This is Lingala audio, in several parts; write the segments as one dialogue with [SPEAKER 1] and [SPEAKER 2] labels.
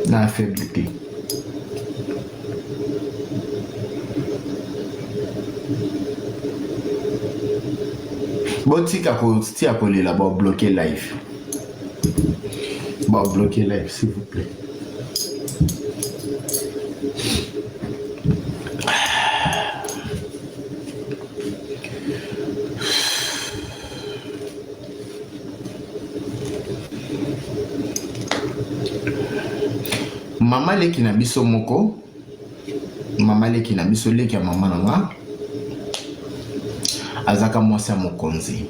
[SPEAKER 1] na faiblité. Botika kotia kolela ba bloquer live. Ba bloquer live s'il vous plaît. Mama leki na biso moko. Mama leki na biso leki ya mama nanga. Azaka mwasi ya mokonzi.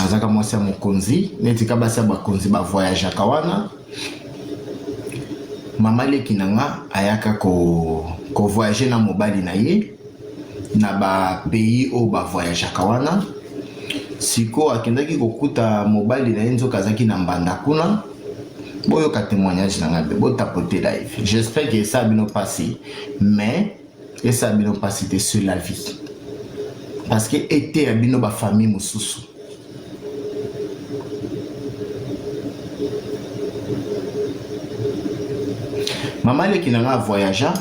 [SPEAKER 1] Azaka mwasi ya mokonzi. Netika basi ya bakonzi ba voyage kawana. Mama leki nanga ayaka ko voyager na mobali na ye. Na ba pays o ba voyage kawana. Siko akendaki kokuta mobali na ye nzoka azaki na mbanda kuna. Boyo ka témoignage na ngabe bo tapoter live. J'espère que ça bino passé, mais que ça bino passé sur la vie. Parce que était bino ba famille mususu. Maman le kinanga voyagea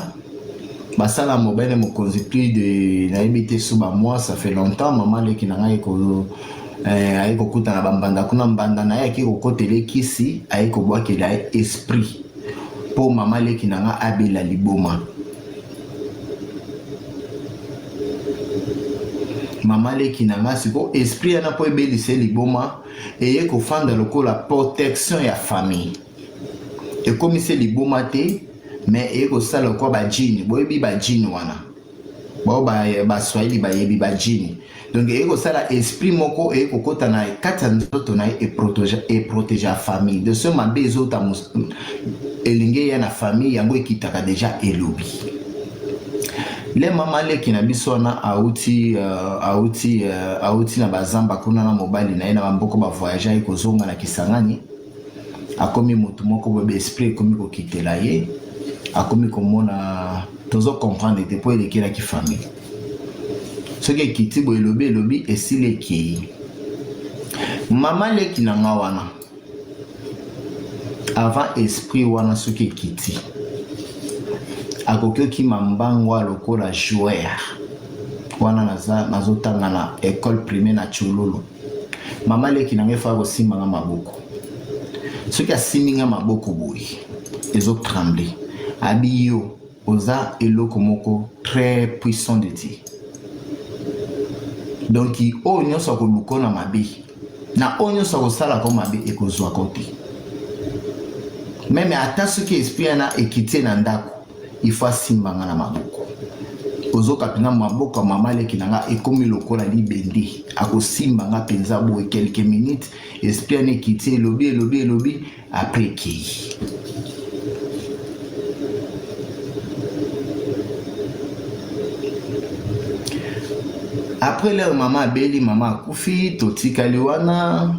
[SPEAKER 1] basala mobile mokonzi plus de na habité sous ba mois, ça fait longtemps. Maman le kinanga eko aiko kuta na bambanda kuna mbanda na yaki kokotele kisi aiko bwakela esprit po mama leki nanga abela liboma. Mama leki nanga siko esprit yana po ebelise liboma eye kofanda lokola protection ya famille. E komise liboma te mais eye kosala kwa ba jini boyebi ba jini wana bo ba swahili ba yebi ba jini. Donc il y a l'esprit moko et kokota na kata nzoto na et protéger la famille. De ce mabe ezota elinge ya na famille yango ekitaka déjà elobi. Les mama le ki na biso na auti na bazamba kuna na mobali na ena mboko ba voyager ekozonga na Kisangani. Akomi mutu moko bebe esprit komi ko kitela ye. Akomi komona tozo comprendre te po elekela ki famille. Ce qui est kiti bo elobi esile ki mama leki nanga wana avant esprit wana ce qui est kiti akokyo ki mambango lokola joueur wana nazotanga na école primaire na Chululu. Mama leki nanga fa kosimba nga maboko ce qui a siminga maboko boyi ezo trembler abiyo oza eloko moko très puissant de Dieu. Donc o nyonso ko lukona mabe na o nyonso ko sala ko mabe ekozwa kote même ata ce qui esprit na ekité na ndako il faut simbanga na maboko ozoka pina maboko mama leki nanga ekomi lokola libende akosimbanga penza bo quelques minutes esprit na ekité lobi après qui après leur maman beli maman akufi totikali wana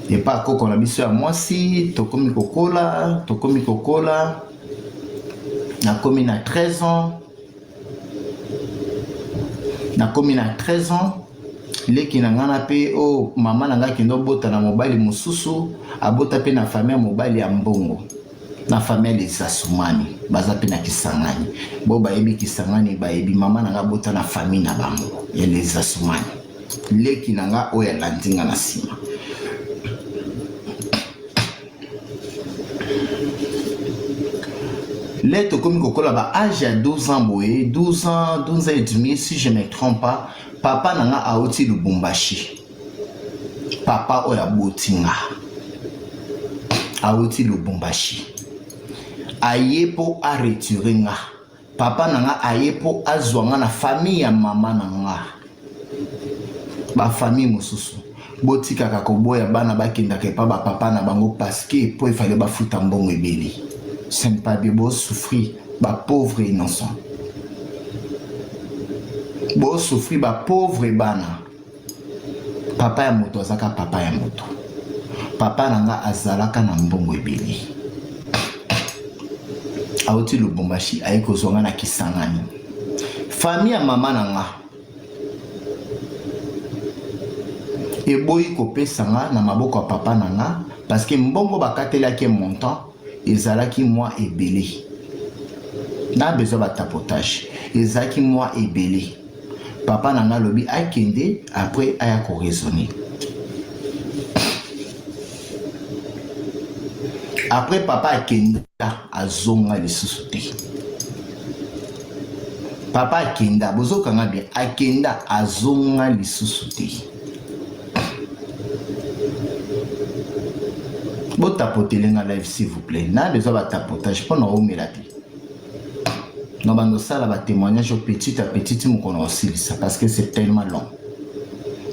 [SPEAKER 1] et pas koko na biso ya mwasi tokomi kokola nakomi na 13 ans leki na ngana pe o mama na ngaki ndo bota na mobali mususu abota pe na famille mobali ya mbongo na famille les Asumani baza pe na Kisangani bo bayebi Kisangani bayebi mama nanga bota na famille na bango ya les Asumani leki nanga oya landinga na sima. Là tokomi kokola ba âge à 12 ans boye 12 ans et demi si je me trompe pas. Papa nanga aoti Lubumbashi papa oya botinga aoti Lubumbashi aye po a retirer nga papa nanga aye po azwanga na famille ya mama nanga ba famille mususu botika ka koboya bana bakenda ke pa ba papa na bango parce que po il fallait ba futa mbongo ebeli c'est pas bien beau souffrir ba pauvre innocent bo souffrir ba pauvre bana papa ya moto azaka papa ya moto papa nanga azalaka na mbongo ebeli auti Lubumbashi aye kozonga na Kisangani famille ya mama nanga et boyi kopesa nga na maboko ya papa na nga parce que mbongo bakatelaki montant ezalaki moi ebele na besoin batapotage ezalaki moi ebele papa na nga lobi akende après aya koraisonner après papa akenda azonga lisusu te papa akenda bozokanga bien akenda azonga lisusu te botapotelenga live s'il vous plaît na besoin batapotage mpona omela te na bandosala batémoignage petit à petit mokona osilisa parce que c'est tellement long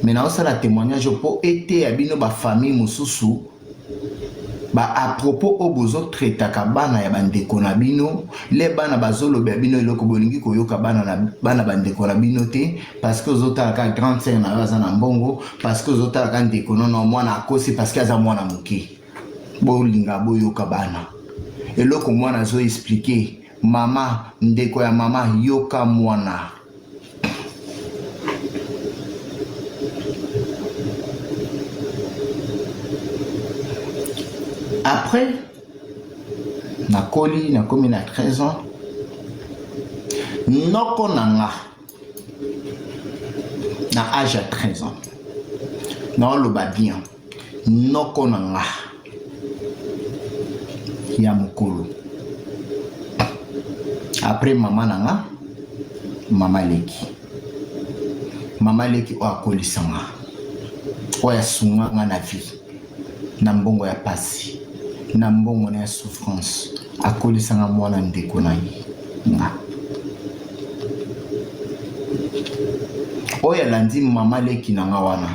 [SPEAKER 1] mais na osala témoignage mpo ete ya bino bafamille mosusu à propos au bozo traitaka bana ya bandeko na bino le bana bazoloba bino eloko bolingi koyoka bana bandeko na bino te parce que ozotalaka grande sœur na aza na mbongo parce que ozotalaka ndeko nono mwana akosi parce que aza mwana moke bolinga boyoka bana eloko mwana azo expliquer mama ndeko ya mama yoka mwana après nakomi na 13 ans noko nanga na âge à 13 ans naoloba bien noko nanga ya mokolo après mama nanga mama leki oyo akolisanga oyo asunga nga na vie na mbongo ya pasi na mbongo na ya souffrance akolisanga mwana ndeko na ye nga oyo alandi mama leki na nga wana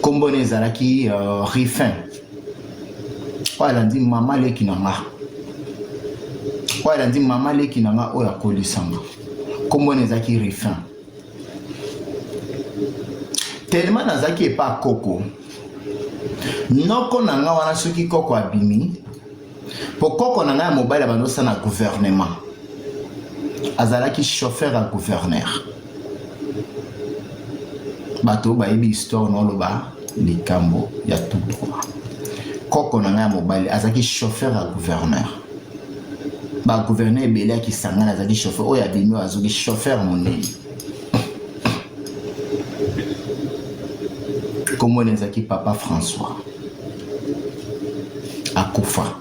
[SPEAKER 1] kombo na ezalaki Rifin oyo alandi mama leki na nga oyo alandi mama leki na nga oyo akolisanga kombo na ezalaki Rifin tellement nazalaki epa koko noko na nga wana soki koko abimi po koko na nga ya mobali abandosa na gouvernement azalaki chauffeur ya gouverneur bato bayebi histoire noloba likambo ya tout droit koko na nga ya mobali azalaki chauffeur ya gouverneur bagouverneur ebele akisangana azalaki chauffeur oyo abimi oyo azoki chauffeur monene kombo ezalaki papa François akufa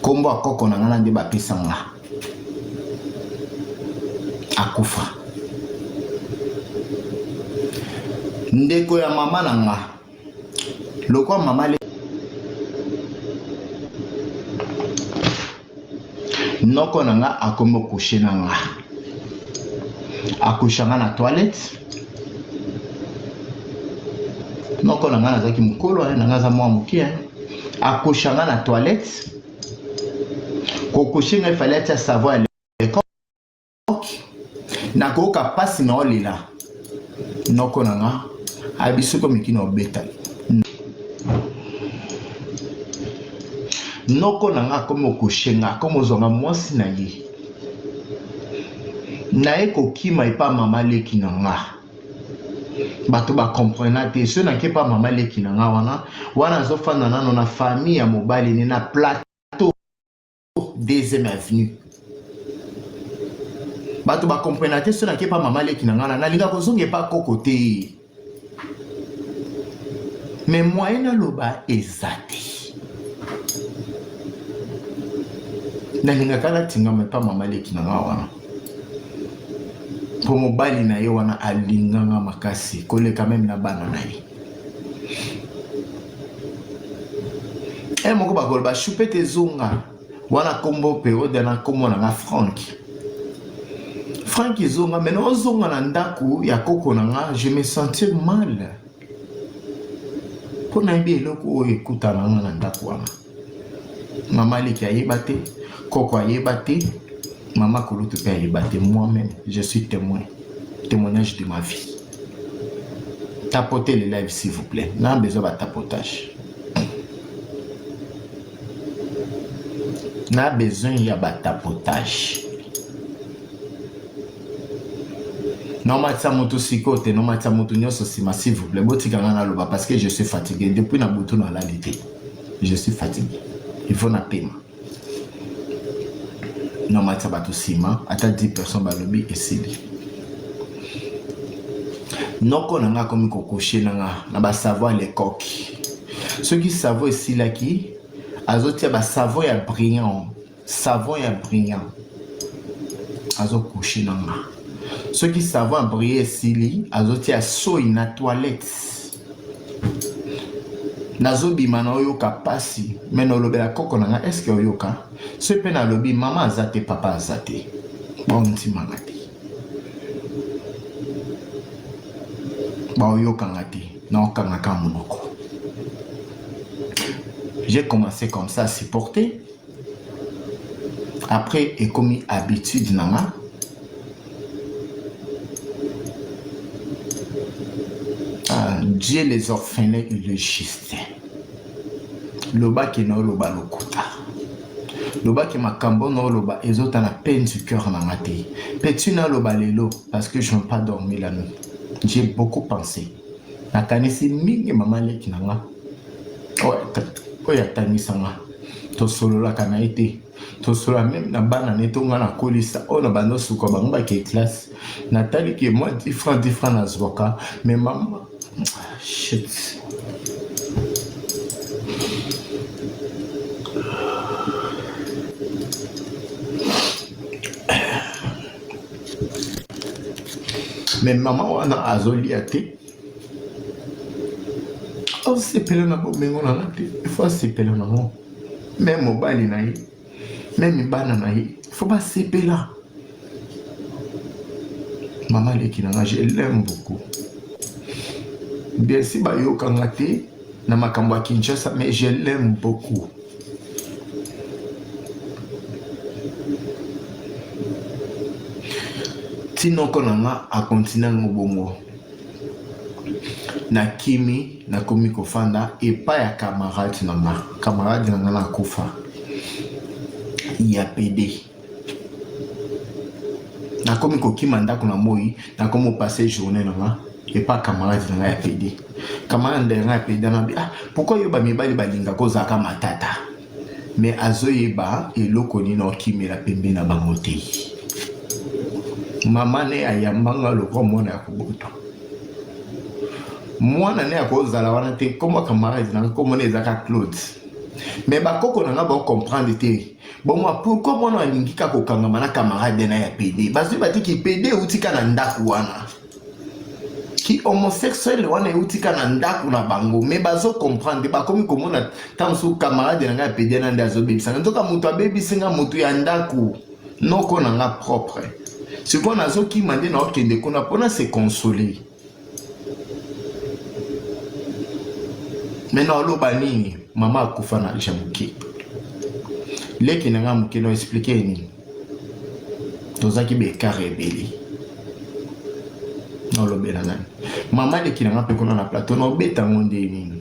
[SPEAKER 1] kombo akoko na nga na nde bapesa nga akufa ndeko ya mama na nga lokwa mama noko na nga akomi okushe na nga akushanga na toilette noko na nga nazalaki mokolo na nga aza mwa moke akushanga na toilette kokushenga efali atia savon ya lecoq nakoyoka mpasi na olela noko na nga abisoko miki na obeta noko na nga akomi okushenga akomi ozwanga mwasi na ye naye kokima epa mama leki na nga bato bakomprena te so nake pa mama leki na nga wana azofanda nano na famille ya mobali ne na plateau 2e avenue bato bakomprena te so nake pa mama leki na nga nalinga kozonga epa koko te me moyen naloba eza te nalingaka natingama epa mama leki na nga wana po mobali na ye wana alinganga makasi koleka meme na bana na ye moko bakoloba chupete ezonga wana kombo periode na kombo na nga Frank ezonga mena ozonga na ndako ya koko na nga je me sentir mal mpo nayebi eloko oyo ekutana nga na ndako wana mama leki ayeba te koko ayeba te Maman Koloto Père Libaté, moi-même, je suis témoignage de ma vie. Tapotez les lives s'il vous plaît. N'a besoin de tapotage. N'a besoin de tapotage. Non, Matsamoto Sikote, non, Matsamoto Nyososima, s'il vous plaît. Botikangana loba, parce que je suis fatigué. Depuis Nabuto dans la l'été, je suis fatigué. Il faut na paiement. Non, Matsabato Sima, à 10 personnes, balobi et sili. Non, qu'on a comme kokoché, n'a pas savoir les coques. Ceux qui savent ici, là, qui, azotia, ba savoir ya brillant. Savoir ya brillant. Azo couché, nanga. Ceux qui savent briller ici, azotia, so na toilette. Nazo bimana oyoka pasi. Mais no lobe la koko nanga, est-ce que oyoka? Ce pe na lobi, maman azate, papa azate. Bon, ti mangati. J'ai commencé comme ça à supporter. Après, j'ai commis habitude. Dieu les orphelins et le juste. Loba qui n'a loba lokuta. Loba qui m'a cambo no loba. Et autres la peine du cœur na maté. Petit na loba lelo parce que je n'ai pas dormi la nuit. J'ai beaucoup pensé. Nakanisi mingi mama leki nanga. Oya tanisanga. To solo la kanaite. To solo même na bana netonga na kolisa. O na bando suko bangba ke classe. Nathalie qui est moi 10 francs na zwoka. Mais maman. Shit. Mais maman wana azoli ate. Oh, c'est pelé na bomengo na ate. Il faut se pelé na mo. Même mobile na yi. Même bana na yi. Il faut pas se pelé. Maman leki na je l'aime beaucoup. Bien si ba yo kangate na makambo ya Kinshasa, mais je l'aime beaucoup. Sinon konanga a continuer ngobongo. Na kimi na komi kofanda et pas ya camarade nanga. Camarade nanga na kufa. Ya PD. Na komi kokima ndako na moi, na komo passer journée nanga et pas camarade nanga ya PD. Camarade nanga ya PD na bi pourquoi yo ba mibali balinga kozaka matata. Mais azoyeba eloko ni no kimi la pembe na bangote. Maman ne ayambanga loko mwana ya kubuto. Mwana ne akozala wana te comme camarade na comme ne ezaka Claude. Mais bakoko nanga ba comprendre te. Bon moi pourquoi mwana alingi ka kokanga na camarade na ya PD? Bazo batiki PD utika na ndaku wana. Ki homosexuel wana utika na ndaku na bango. Mais bazo comprendre ba komi komona tansu camarade nanga ya PD na ndazo bebisa. Ndoka mutu abebisinga mutu ya ndaku. Noko nanga propre. Ce qu'on a zo qui m'a dit non kende kona pona se consoler. Maintenant lo banini mama akufa na jamuki. Leki nanga muke no expliquer ni. Tozaki be karebeli. Non lo belana. Mama leki nanga pe kona na plateau no beta ngonde ni.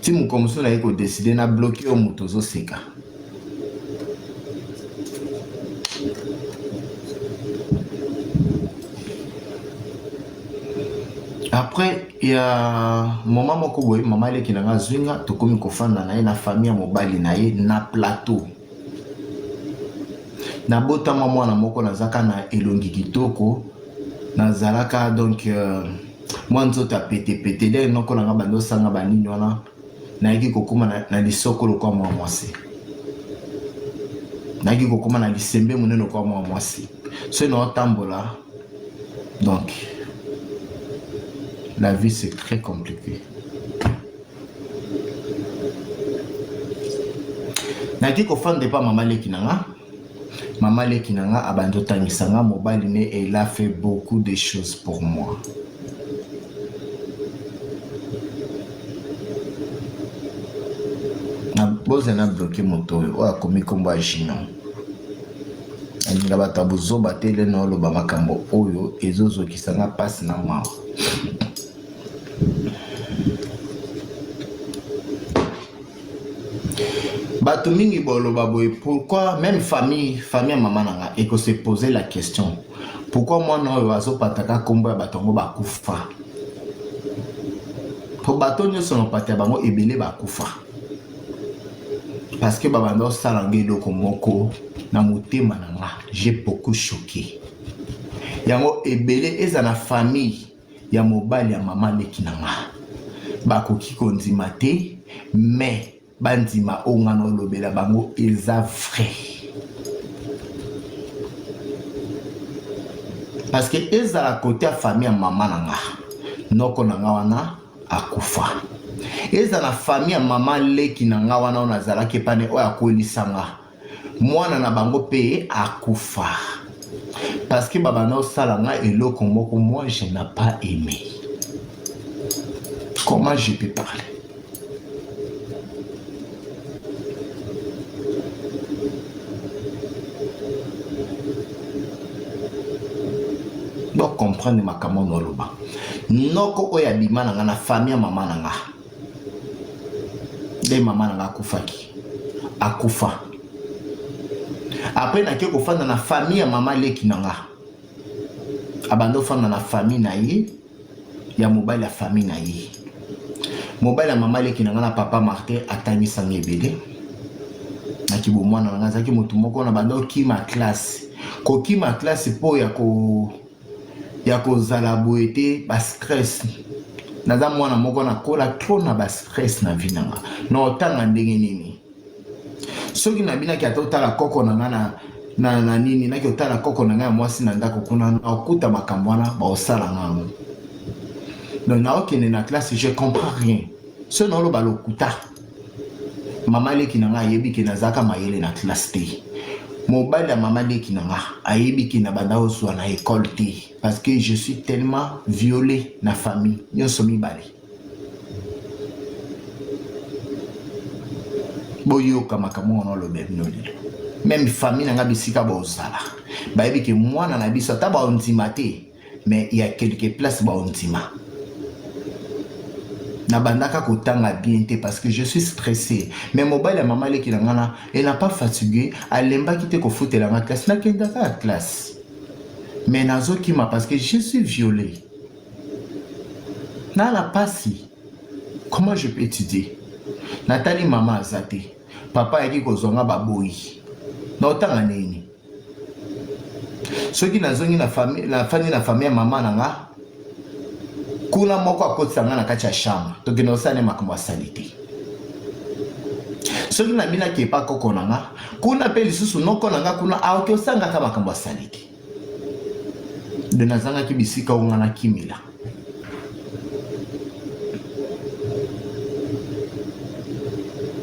[SPEAKER 1] Ti mu komso na eko décider na bloquer o muto zo seka. Après, il y a maman moko boy, maman le kinanga zwinga to komi ko fanda na na famille mobali na ye na plateau. Na bota maman na moko na zaka na elongi kitoko na zalaka donc moi nzoto pété de noko na bando sanga banini wana na yiki kokoma na lisoko lokwa mwa mwasi. Na yiki kokoma na lisembe muneno kwa mwa mwasi. So no tambola. Donc la vie c'est très compliqué. Naki ko fande pas maman lekinanga. Maman lekinanga abando tangisanga mobile ne elle a fait beaucoup de choses pour moi. Na boze na bloqué moto o akomi kombo ajinon. Nga batabuzo batele no lo ba makambo oyo ezozo kisanga passe na mwa. Bato mingi bolo baboy pourquoi même famille maman nanga et que se poser la question Pourquoi moi non oiseau pataka kombo ya batongo bakufa? Pour bato nyonso no patia bango ebele bakufa. Parce que babando salange doko moko na motema na nga, j'ai beaucoup choqué. Yango ebele eza na famille ya mobali ya mama leki na nga. Bakoki kondima te, mais bandima ongano lobela bango eza vrai. Parce que eza la côté ya famille ya mama na nga. Noko na nga wana akufa. Eza na famille ya mama leki na nga wana ona zalaki pane oya kolisanga. Mwana na bango pe akufa. Parce que babana osala nga eloko moko moi je n'ai pas aimé. Comment je peux parler? Donc comprendre ma kamono loba. Noko oya bima na nga na famille mama na nga. De mama na nga akufaki. Akufa. Après na ke ko fanda na famille ya mama leki na nga. Abando fanda na famille na ye ya mobile ya famille na ye. Mobile ya mama leki na nga na papa Martin atani sangi ebele. Na kibo mwana na nga zaki mutu moko na bando kima classe. Ko kima classe po ya ko zala boete ba stress. Naza mwana moko na kola trop na ba stress na vie nanga. Na otanga ndenge nini. Soki na bina ki atotala koko na nga na nini na ki otala koko na nga mwasi na ndako kuna na okuta makambo wana ba osala ngango. Donc na okene na classe je comprends rien. Ce non lo ba lokuta. Mama leki na nga yebi ki nazaka mayele na classe te. Mobile ya mama leki na nga ayebi ki na banda ozwa na école te. Parce que je suis tellement violé na famille. Nyonso mibale. Boyoka makambo wana lobe binoli. Même famille nanga bisika bozala. Bayebi ke mwana na biso ata ba ondima te, mais il y a quelques places ba ondima. Na bandaka kotanga bien te parce que je suis stressé. Mais mobile ya mama leki na ngana, elle n'a pas fatigué, alemba kite ko fotela na classe na kendaka à classe. Mais nazo kima parce que je suis violé. Na la pasi. Comment je peux étudier? Nathalie mama azate. Papa yaki kozonga baboyi. Na otanga nini? Soki nazongi na famille mama nanga. Kuna moko akotisa nga na kati ya chambre. Toki na osane makambo asali te. Soki na bina ki epa koko nanga. Kuna pe lisusu noko nanga kuna aoki osanga ka makambo asali te. De nazanga ki bisika unga na kimila.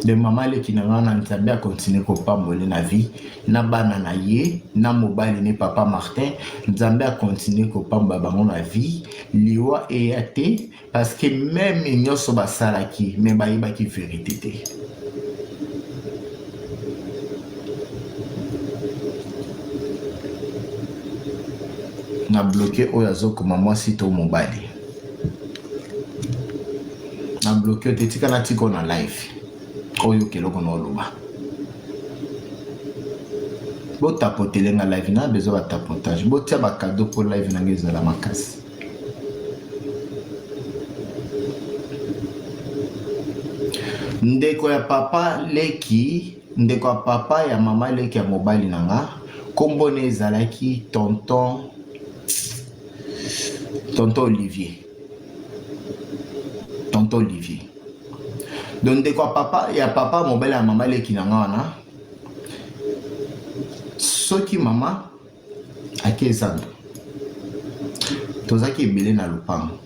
[SPEAKER 1] De mama leki na ngana nzambe a continuer ko pambole na vie na bana na ye na mobile ne papa Martin nzambe a continuer ko pamba bango na vie liwa eyate parce que même nyoso basalaki mais bayiba ki vérité te. Na bloqué oyazo comme moi sito mobile. Na bloqué tetika na tiko na live. Oyo keloko na oloba. Bo tapotele nga live na besoin ba tapotage. Bo tia ba cadeau pour live na ngeza la makasi. Ndeko ya papa leki, ndeko ya papa ya mama leki ya mobile nanga. Kombo ne ezalaki tonton Olivier. Tonton Olivier. Donc de quoi papa ya papa mobile ya mama leki na ngana. Soki mama akezando. Tozaki ebele na lupango.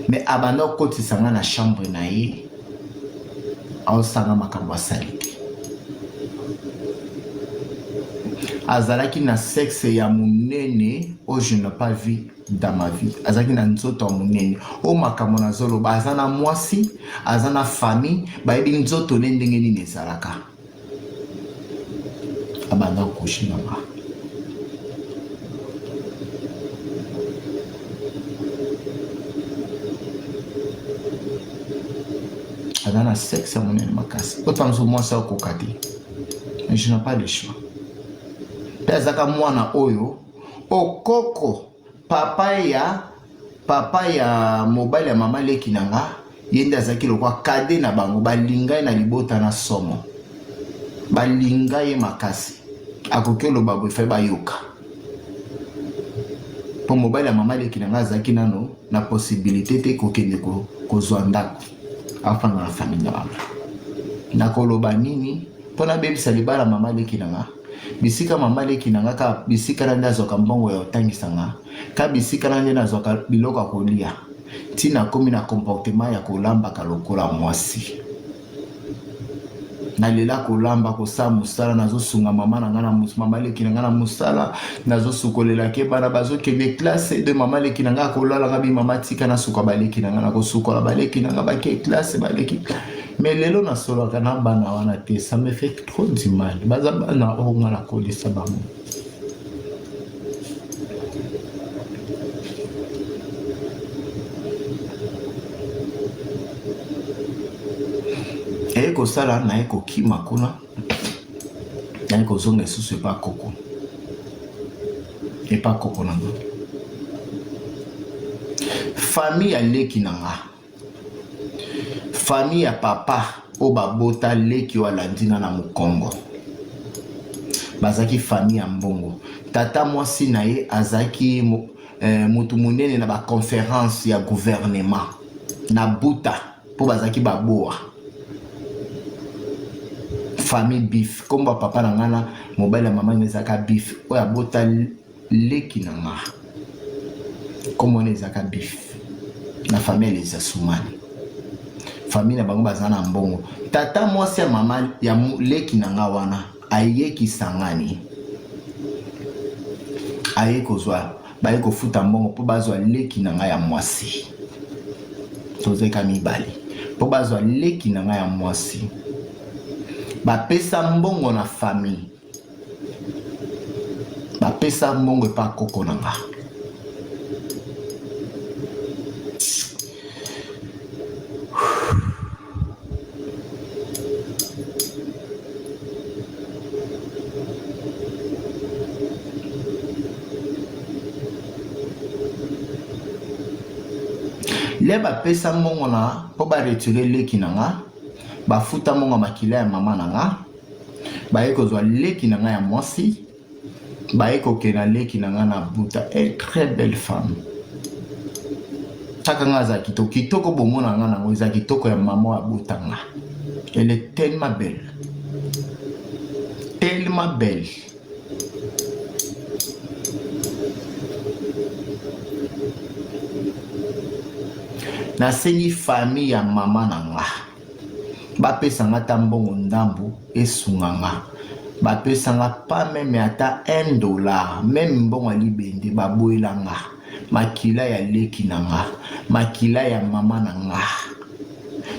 [SPEAKER 1] Mais abanda okotisa nga na chambre na ye. Aosanga makambo asali te. Azalaki na sexe ya munene o je n'ai pas vu dans ma vie. Azalaki na nzoto ya munene o makambo na zolo ba azana mwasi, azana famille, ba yebi nzoto ne ndenge nini ezalaka. Abanda koshi na nga. Azana sexe ya munene makasi. Otanzo mwasi okokati. Mais je n'ai pas le choix. Pezaka mwana oyo okoko papa ya mobile ya mama leki nanga yende azaki lokwa kade na bango balinga na libota na somo balinga ye makasi akoki loba boye fa bayoka po mobile ya mama leki nanga azaki nano na possibilité te kokende kozwa ndako afanga na famille na bango nakoloba nini pona bebisa libala mama leki nanga bisika mama leki nanga ka bisika na ndazoka mbongo ya otangisanga ka bisika na nde nazoka biloko kolia tina komi na comportement ya kolamba lokola mwasi nalela kolamba kosa musala nazosunga mama na ngana mama leki nanga na musala nazosukolela ke bana bazokende classe de mama leki nanga kolala ngabi mama tika na suka baleki nanga na kosukola baleki nanga bake classe baleki. Mais lelo na solo kana bana wana te, ça me fait trop du mal. Baza bana onga la kolisa bango. Eko sala na eko kima kuna. Na eko zonga susu pas koko. Et pas koko nanga. Famille ya leki nanga. Famille ya papa o babota leki walandina na mukongo bazaki famille ya mbongo tata mwasi na ye azaki mutu munene na ba conférence ya gouvernement na buta po bazaki baboa famille bif komba papa na ngana mobile ya mama nezaka bif o ya bota leki na nga komo nezaka bif na famille les asumani famille na bango bazana mbongo tata mwasi ya mama ya leki nanga wana ayeki sangani ayeko zwa bayeko futa mbongo po bazwa leki nanga ya mwasi tozeka mibali po bazwa leki nanga ya mwasi bapesa mbongo na famille bapesa mbongo epa koko nanga leba pesa mbongo na po ba retirer leki nanga ba futa mbongo makila ya mama nanga ba eko zwa leki nanga ya mwasi ba eko kena leki nanga na buta elle très belle femme chaka nga za kitoko bomona nga nango za kitoko ya mama ya buta nga elle est tellement belle nasengi famille ya mama nanga bapesanga ta mbongo ndambu esunganga bapesanga pa meme ata $1 meme mbongo libende baboyelanga makila ya leki nanga makila ya mama nanga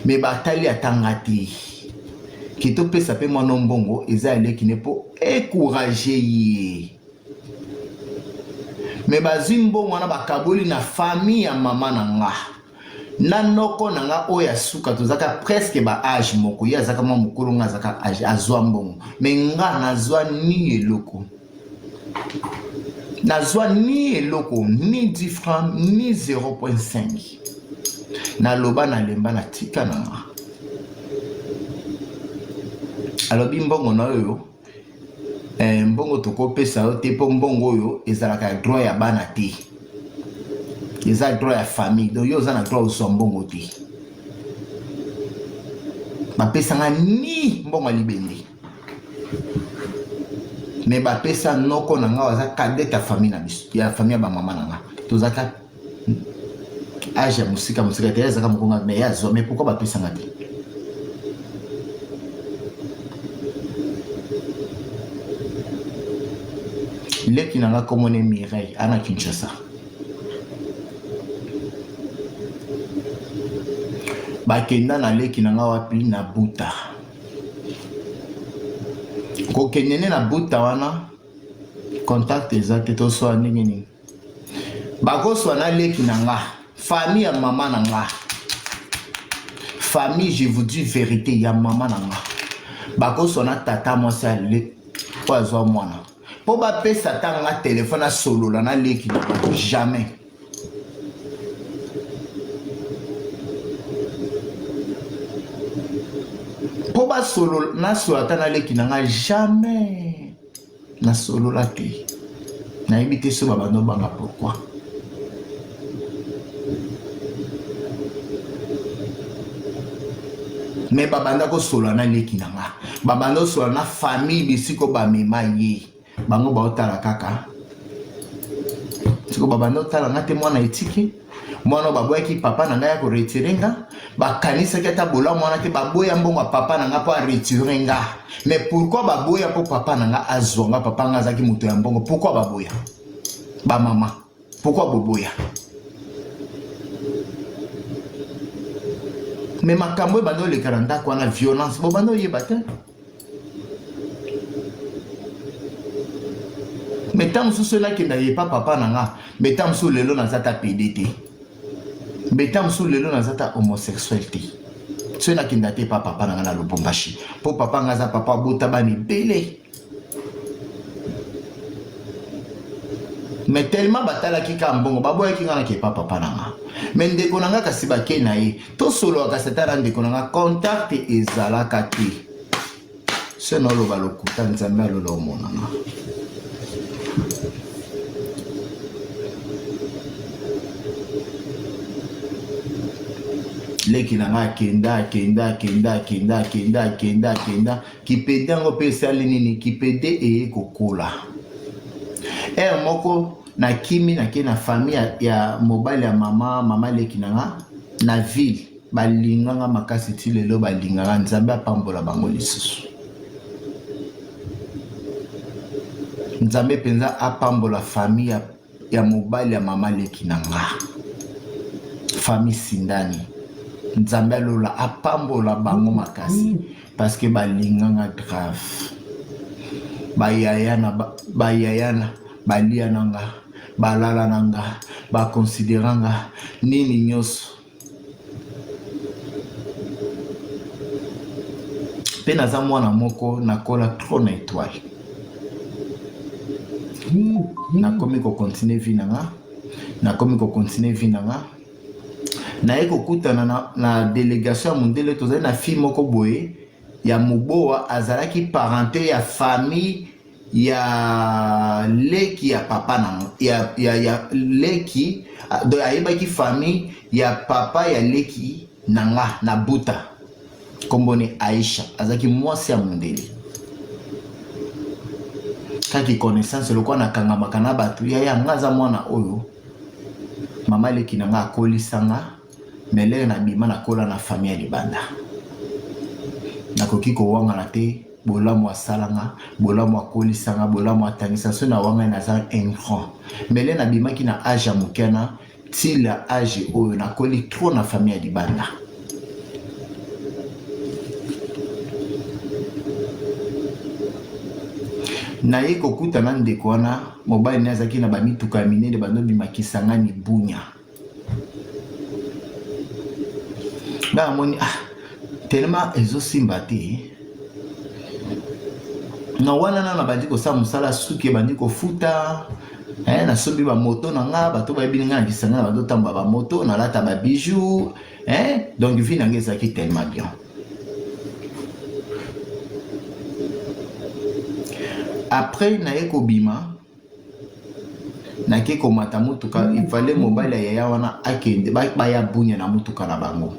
[SPEAKER 1] me batali atanga te kitopesa pe mwana mbongo eza ya leki ne po encourager ye me bazwi mbongo wana bakaboli na famille ya mama nanga na noko nanga oya suka tozaka presque ba âge moko ya zaka mwa mukulu nga zaka âge azwa mbongo me nga nazwa ni eloko ni 10 francs ni 0.5 na loba na lemba na tika nanga alobi mbongo na oyo mbongo tokopesa yo te po mbongo oyo ezalaka droit ya bana te eza droit ya famille donc yo oza na droit oswa mbongo te bapesanga ni mbongo ya libende me bapesa noko na nga waza kadete ya famille na biso ya famille ya bamama na nga tozaka age ya mosika te ezaka mokonga me ya zwa me pourquoi bapesanga te leki na nga komone Mireille ana Kinshasa bakenda na leki nanga wapi na buta kokendene na buta wana contact eza te toswa ndenge nini bakoswa na leki nanga famille ya mama nanga famille je vous dis vérité ya mama nanga bakoswa na tata mwasi ale po azwa mwana po ba pesa tanga téléphone à solo là na leki jamais. Po ba solo na solo tanga leki nanga jamais. Na solo la te. Na éviter ce babano banga pourquoi. Mais babanda ko solo na leki nanga. Babando solo na famille bisiko ba mema ye. Bango ba otala kaka. Siko babando tala ngate mwana etiki. Mwana baboya ki papa nanga ya ko retirenga. Ba kanisa keta bola mwana ke baboya mbongo papa nanga po retirenga. Mais pourquoi baboya po papa nanga azonga papa nga zaki muto ya mbongo? Pourquoi baboya? Ba mama. Pourquoi boboya? Mais makambo e bando le karanda kwa na violence bo bando yeba te. Mais tant sous cela qui n'avait pas papa nanga, mais tant sous le lot na zata PDT. Mais tant sous le lot na zata homosexualité. Cela qui n'était pas papa nanga na lobombashi. Pour papa ngaza papa bota bani belé. Mais tellement batala ki kambongo baboya ki ngana ki papa nanga. Mais ndeko nanga kasi bake na ye. To solo akaseta ndeko nanga contact ezalaka te. Ce no lo balokuta nzambe lo monanga. Leki nanga kenda kipede ngo pesa nini kipede e kokola. Moko na kimi na ke na famille ya mobile ya mama leki nanga na ville balinganga makasi ti lelo balinganga nzambe apambola bango lisusu. Nzambe penza apambola famille ya mobile ya mama leki nanga. Famille sindani. Nzambe lola apambola bango makasi parce que balinganga grave. Bayayana balia nanga balala nanga baconsideranga nini nyoso. Pe naza mwana moko nakola trop na étoile. Nakomi ko continuer vie nanga. Na eko kutana na délégation mondiale tozali na fille moko boye ya muboa azalaki parenté ya famille ya leki ya papa na ya leki do ayebaki famille ya papa ya leki nanga na buta kombone Aisha azaki mwasi ya mondele kaki connaissance lokwa na kanga makana batu ya ngaza mwana oyo mama leki nanga akolisanga mele na bima na kola na famille libanda nakoki ko wanga na te bolamu asalanga bolamu akolisanga bolamu atangisa so na wanga na za un grand mele na bima ki na âge ya mokana tila âge oyo na koli trop na famille libanda. Na ye kokutana ndeko wana mobile nazaki na bamituka minene bando bimakisanga ni bunya. Ba moni tellement ezosimba te. Na wana na bandi ko sa musala suki bandi ko futa. Na sobi ba moto na nga bato ba bilinga ngisanga bando tamba ba moto na lata ba bijoux. Donc vie na ngezaki tellement bien. Après na eko bima na keko mata mutuka il fallait mobile ya ya wana akende ba ya bunya na mutuka na bango.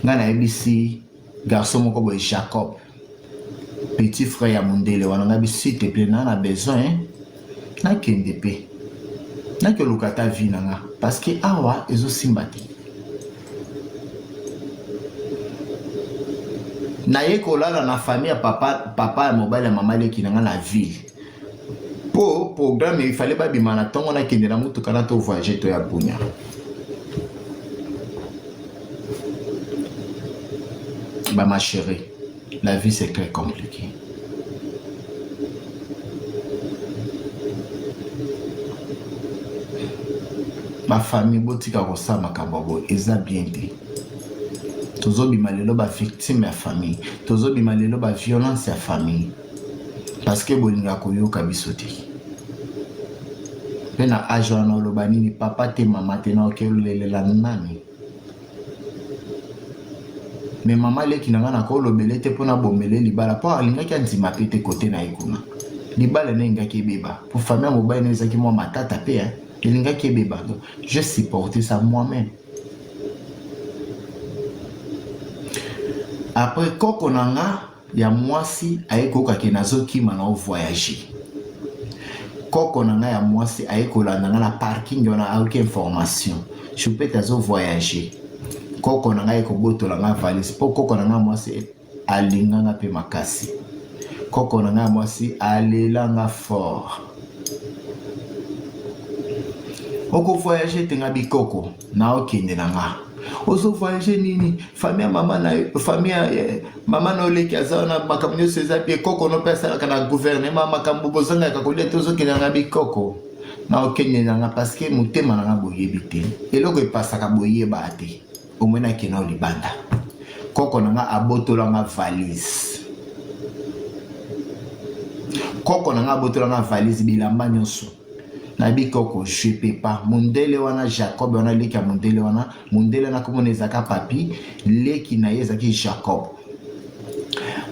[SPEAKER 1] Nga na ebisi garçon moko boy Jacob petit frère ya mondele wana nga bisi te plena na besoin na kende pe na ke lukata vie nanga parce que awa ezo simbati na ye kolala na famille ya papa ya mobile ya mama leki nanga na ville po programme il fallait ba bima na tongo na kende na mutuka na to voyager to ya bunya. Bah ma chérie, la vie c'est très compliqué. Ma famille botika kosa makababo eza bien te. Tozo bima lelo ba victime ya famille, tozo bima lelo ba violence ya famille. parce que bolinga koyoka biso te mpe na age wana oloba nini papa te mama te na okelolelela nani me mama leki na nga na kolobele te mpona bomele libala mpo alingaki andima pe te kote na ye kuna libala na engaki ebeba po famille ya mobali na ezaki mwa matata mpe elingaki ebeba donc je supporte ça moi-même. Après koko na nga ya mwasi aye kokaki nazokima na ovoyager koko na nga ya mwasi aye kolanda nga na parking wana aucune information chupete azo voyager koko na nga ye kobotola nga valise mpo koko na nga mwasi alinganga mpe makasi koko na nga mwasi alelanga fort oko voyager te nga bikoko na okende na nga ozo voyager nini famille ya mama na famille ya mama na oleki aza wana makambo nyonso eza mpe koko no mpe asalaka na gouvernement makambo bozangaka kolia te ozokende na nga bikoko na okende na nga parce que motema na nga boyebi te eloko epasaka boyeba te omwena akenda olibanda koko na nga abotola nga valise koko na nga abotola nga valise bilamba nyonso na bikoko je peux pas mundele wana Jacob wana leki ya mundele wana mundele na komona ezaka papi leki na ye ezaki Jacob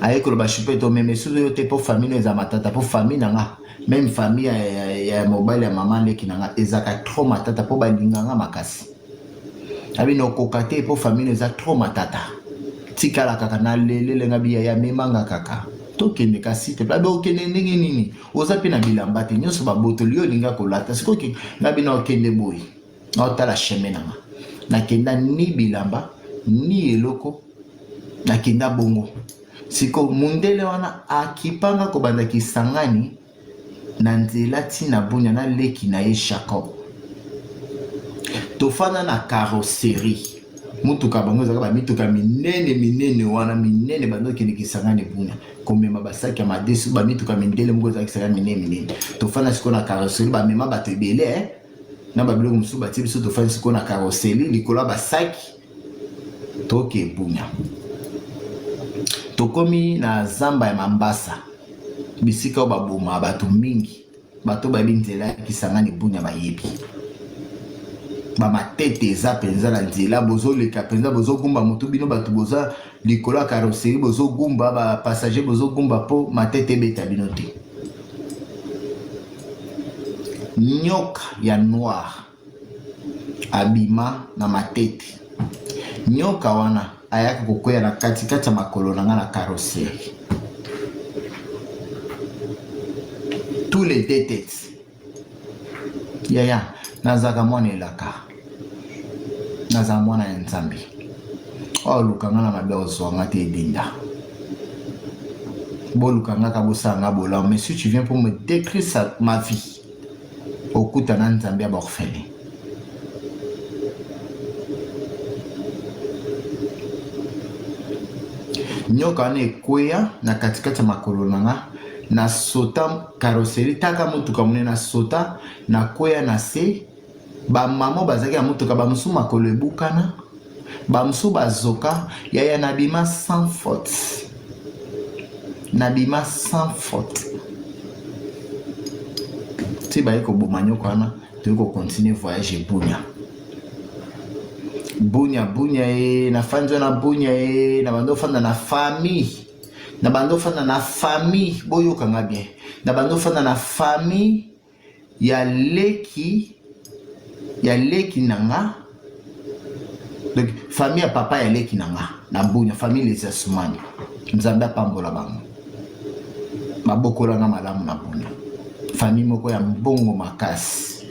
[SPEAKER 1] aye koloba chupe to meme suzo yo te po famille eza matata po famille na nga même famille ya mobile ya mama leki na nga ezaka trop matata po balinganga makasi abi no kokate po famille eza trop matata tikala kaka na lelele nga biya ya memanga kaka tokende kasi te babe okende ndenge nini oza pe na bilamba te nyonso babotoli olinga kolata sikoki ngabi na okende boyi na otala chemin nanga nakenda ni bilamba ni eloko nakenda bongo siko mundele wana akipanga kobanda kisangani na nzela tina bunya na leki na ye Jacob tofana na carrosserie mutuka bango ezaka bamituka minene wana minene bandokende kisangani bunya komema basaki ya madesu bamituka mindele moko ezalaki kisangani minene tofana siko na carrosserie bamema bato ebele na babiloko mosusu batie biso tofani siko na carrosserie likolo ya basaki toke bunya tokomi na zamba ya Mambasa bisika oyo baboma bato mingi bato bayebi nzela ya kisangani bunya bayebi bamatete eza penza na nzela bozoleka penza bozogumba motu bino bato boza likolo ya carrosserie bozogumba bapassager bozogumba mpo matete ebeta bino te nyoka ya noir abima na matete nyoka wana ayaka kokwea na katikati ya makolo na nga na carrosserie tous les deux têtes yaya nazaka mwana elaka naza mwana ya nzambe oyo lukanga na mabe ozwanga te edinda bolukanga ka bosanga bolamu mais si tu viens pour me décrire ma vie okuta na nzambe ya baorphelin nyoka wana ekwea na katikati ya makolo nanga na sota carrosserie taka mutuka mune na sota na kwea na se bamama bazalaki ya mutuka bamosusu makolo ebukana bamosusu bazoka yaya nabima sans faute nabima sans faute ti baye koboma nyoka wana toyei kocontinue voyage bunya ye na fandi wana bunya ye na bando ofanda na famille na bando ofanda na famille boyokanga bien na bando ofanda na famille ya leki nanga donc famille ya papa ya leki nanga na bunya famille les Asumani nzambe apambola bango babokolanga malamu na bunya famille moko ya mbongo makasi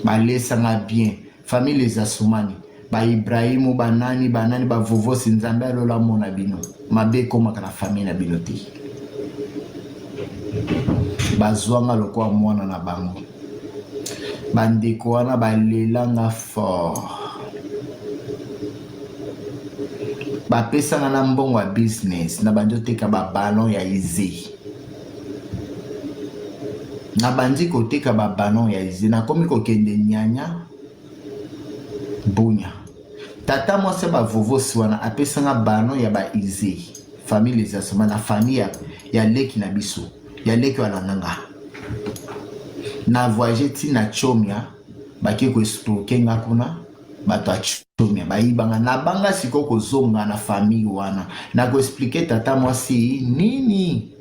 [SPEAKER 1] balesanga bien famille les Asumani ba Ibrahimu banani ba vovosi nzambe alola mona bino mabe komaka na famille na bino te bazwanga lokola mwana na bango bandeko wana balelanga fort bapesanga na mbongo ya business na bandi oteka babalon ya ize na bandi koteka babalon ya ize nakomi kokende nyanya bunya tata mwasi bavovosi wana apesanga balon ya ba ize famille les Asumani na famille ya leki na biso ya leki walandanga na voyage ti na chomia baki ko estroke nga kuna bato a chomia bayibanga na banga siko kozonga na famille wana na ko expliquer tata mwasi nini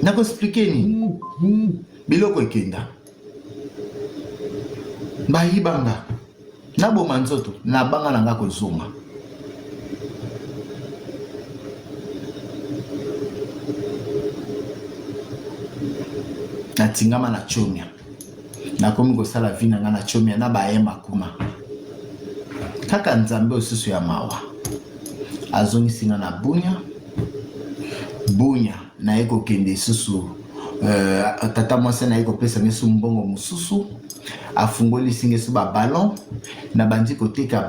[SPEAKER 1] na ko expliquer ni biloko ekenda bayibanga na boma nzoto na banga nanga kozonga na tingama na chomia na komi kosala vi nanga na chomia na bayema kuma kaka nzambe osusu ya mawa azongisinga na bunya na ye kokende susu tata mwasi na ye kopesa ngesu mbongo mosusu afungolisi ngesu babalon na bandi koteka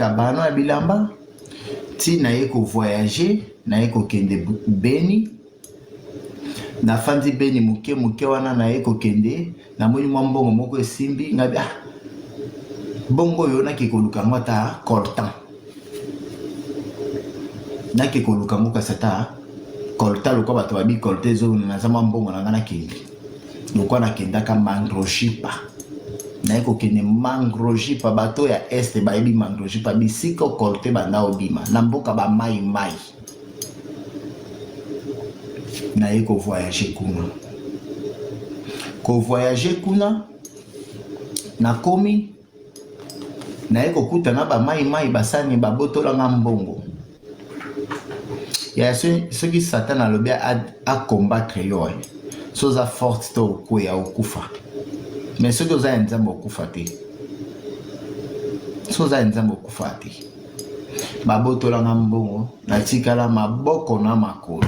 [SPEAKER 1] balon ya bilamba ti na ye kovoyage na ye kokende Beni na fandi Beni muke wana na ye kokende na moni mwa mbongo moko esimbi ngabi bongo yo na kikoluka ngota coltan na kikoluka ngoka sata coltan lokwa bato babi coltan zo na zama mbongo na ngana kindi lokwa na kendaka mangrojipa na ye kokende mangrojipa bato ya este bayebi mangrojipa bisika coltan banda obima na mboka ba mai na ye kovoyage kuna na komi na ye kokuta na ba mai basani babotola nga mbongo ya soki Satan alobi a combattre yo soza forte to okweya okufa mais soki oza ya nzambe okufa te babotola nga mbongo natikala maboko na makolo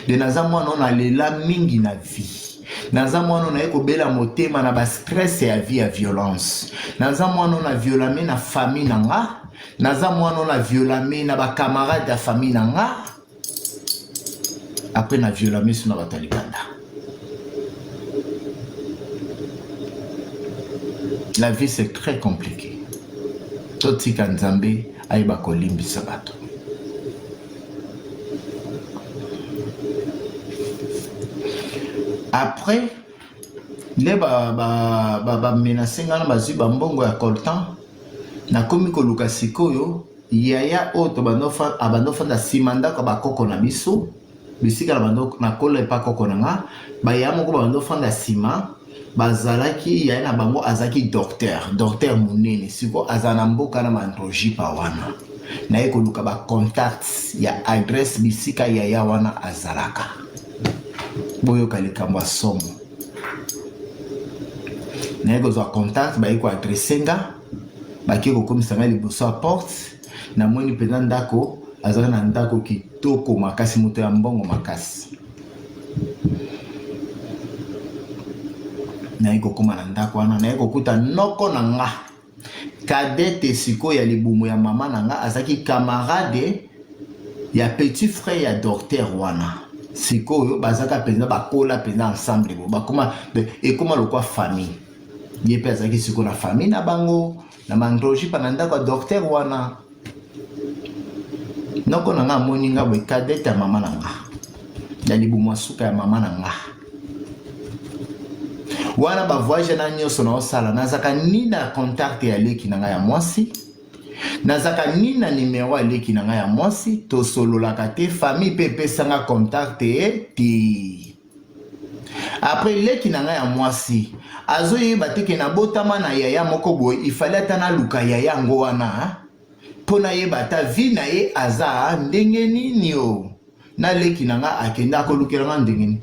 [SPEAKER 1] de naza mwana na lela mingi na vie naza mwana na ye kobela motema na ba stress ya vie ya violence naza mwana na violame na famille na nga naza mwana na violame na ba camarade ya famille na nga après na violame sur na batalibanda la vie c'est très compliqué totika nzambe ayeba kolimbisa bato après les menacé ngana bazwi bambongo ya coltan na komi koluka sikoyo yaya oto abandofanda nsima ndako bakoko na biso bisika na bando na kola epa koko na nga baya moko bandofanda nsima bazalaki yaya na bango azalaki docteur monene siko aza na mboka na mandrojipa wana na ye koluka bacontact ya adresse bisika yaya wana azalaka boyoka likambo ya somo na ye kozwa contact baye koadresse nga baki kokomisa nga liboso ya porte na moni mpenza ndako azalaki na ndako kitoko makasi moto ya mbongo makasi na ye kokoma na ndako wana na ye kokuta noko na nga kadete sikoyo ya libumu ya mama na nga azalaki camarade ya petit frère ya docteur wana sikoyo bazaka penza bakola penza ensemble bakoma ekoma lokwa famille ye mpe azalaki sikoyo na famille na bango na mandrojipa na ndako ya docteur wana noko na nga amoni nga boye kadete ya mama na nga ya libumu ya suka ya mama na nga wana bavoyage na nyonso na osala nazaka ni na contact ya leki na nga ya mwasi nazaka ni na numero ya leki na nga ya mwasi tosololaka te famille mpe epesanga contact te après leki na nga ya mwasi azoyeba teke nabotama na yaya moko boye ifale ata naluka yaya yango wana mpo nayeba ata vi na ye aza ndenge nini o na leki na nga akende akolukelanga ndenge nini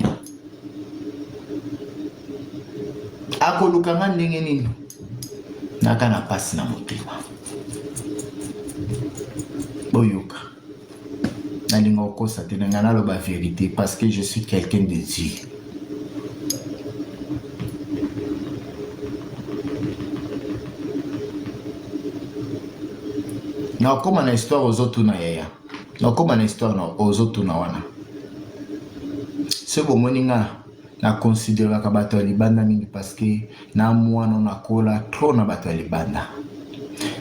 [SPEAKER 1] akolukanga ndenge nini naka na pasi na motema boyoka nalinga okosa te nanga naloba vérité parce que je suis quelqu'un de Dieu. nakoma na histoire ozotuna yaya nakoma na histoire ozotuna wana se bomoni nga na considéraka bato ya libanda mingi parce que na mwana nakola trop na bato ya libanda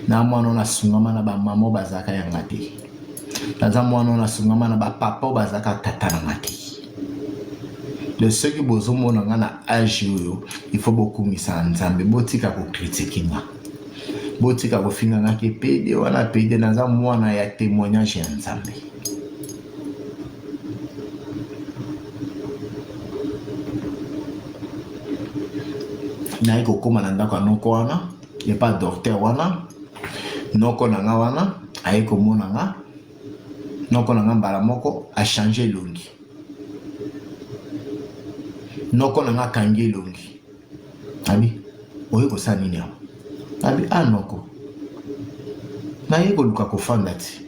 [SPEAKER 1] na mwana nasungama na bamamo bazalaka yanga te naza mwana na sungama na ba papa bazaka tata na ngati le ceux qui bozomona nga na âge oyo il faut beaucoup misa nzambe botika ko critiquer nga botika ko finga nga ke pede wana pede naza mwana ya témoignage ya nzambe na iko koma na ndako noko wana ye pas docteur wana noko na nga wana aiko mona nga noko na nga mbala moko a changer longi noko na nga kangi longi abi oye ko sa nini abi anoko na ye ko luka ko fanda ti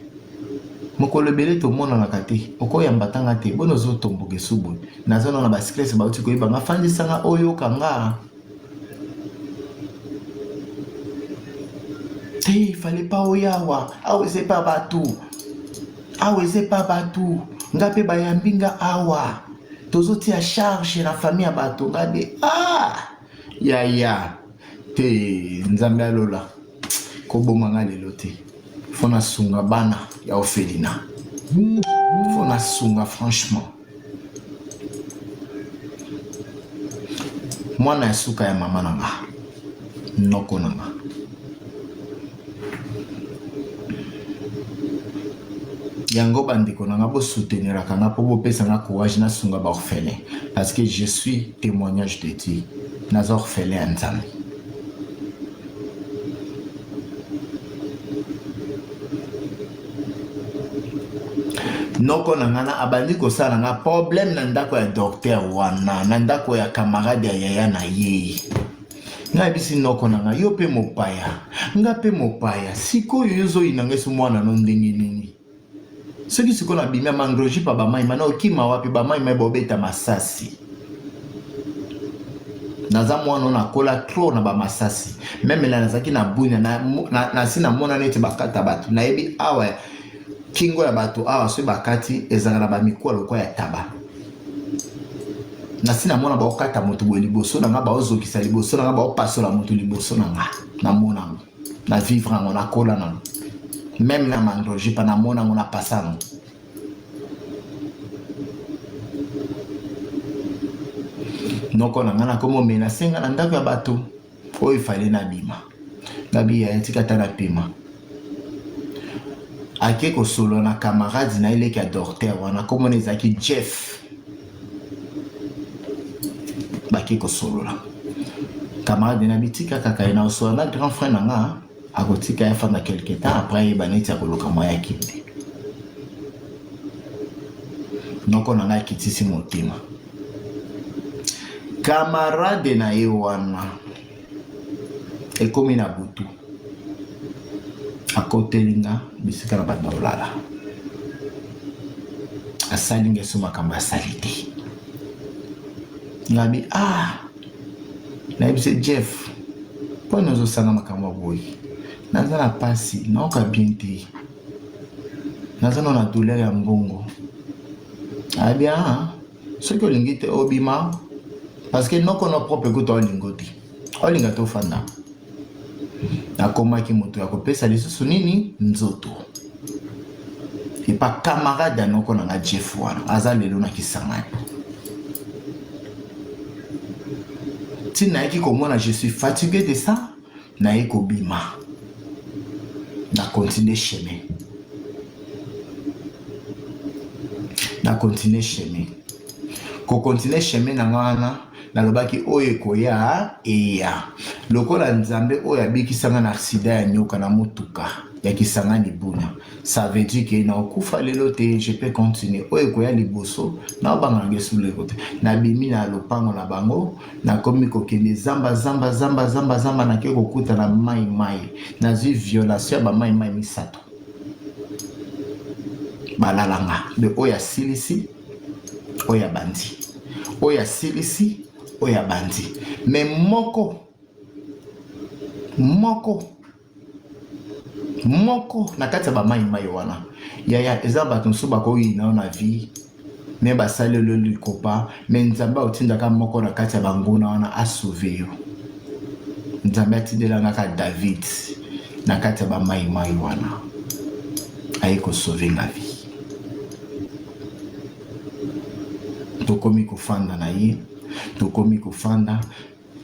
[SPEAKER 1] mokolo ebele tomonanaka te okoyambatanga te bono ozotomboka esubu nazana na bastress bauti koyeba nga fandisanga oyoka nga te il fallait pas oyawa aweze pa batu nga pe bayambi nga awa tozotia charge na famille ya bato nga de ya te nzambe alola koboma nga lelo te fona sunga bana ya Ophelina fona sunga franchement mwana ya suka ya mama na nga noko na nga yango bandeko na nga bo souteniraka nga po bopesa nga courage na sunga ba orphelin parce que je suis témoignage de Dieu naza orphelin ya nzambe noko na nga na abandi kosala nga problème na ndako ya docteur wana na ndako ya camarade ya yaya na ye nga bisi noko na nga yo pe mopaya nga pe mopaya sikoyo yozoyina nga esi mwana no ndenge nini soki sikoyo nabimi ya mangroji pa bamaima na okima wapi bamaima bobeta masasi naza mwana nakola tro na bamasasi meme na nazaki na bunya nasi namona neti bakata bato nayebi awa kingo ya bato awa soki bakati ezalaka na bamikuwa lokola ya taba nasi namona baokata moto boye liboso na nga baozokisa liboso na nga baopasola moto liboso na nga namona ngo na vivre yango nakola nango meme na mandroji pa namona ngo napasa yango noko na nga nakomi omenase nga na ndako ya bato oyo ifale na bima ngabi ya tika ta na pema ake kosolo na camarade na eleki ya docteur wana komona ezalaki Jeff bake kosolola camarade na bitika kaka ye na osola na grand frère na nga akotika ya fanda quelque temps après yeba neti akoluka mwa ya kende noko na nga akitisi motema camarade na ye wana ekomi na butu akotelinga bisika na bato baolala asali nga esu makambo asali te ngabi nayebise Jeff mpona ozosanga makambo ya boye naza na pasi naoka bien te naza na douleur ya mbongo abi soki olingi te obima parce que noko na propre kuta olingo te olinga te ofanda nakomaki moto ya kopesa lisusu nini nzoto epa camarade anoko na nga Jeff wana aza lelo na Kisangani ti nayeki komona je suis fatigué de ça naye kobima na continuer chemin ko continuer chemin na nga wana nalobaki oyo ekoya eya lokola nzambe oyo abikisanga na accident ya nyoka na motuka ya Kisangani Bunia ça veut dire que na okufa lelo te je peux continuer oyo ekoya liboso na obanga na gesu leko te nabimi na lopango na bango nakomi kokende zamba nake kokuta na mai nazwi violation ya bamai misato balalanga de oyo asilisi oyo abandi oyo asilisi oyo abandi me moko na kati ya bamai wana yaya eza bato mosusu bakoyina na vie me basali olo likopa me nzambe aotindaka moko na kati ya banguna wana asauve yo nzambe atindelangaka David na kati ya bamai wana aye kosauve nga vie tokomi kofanda na ye tokomi kofanda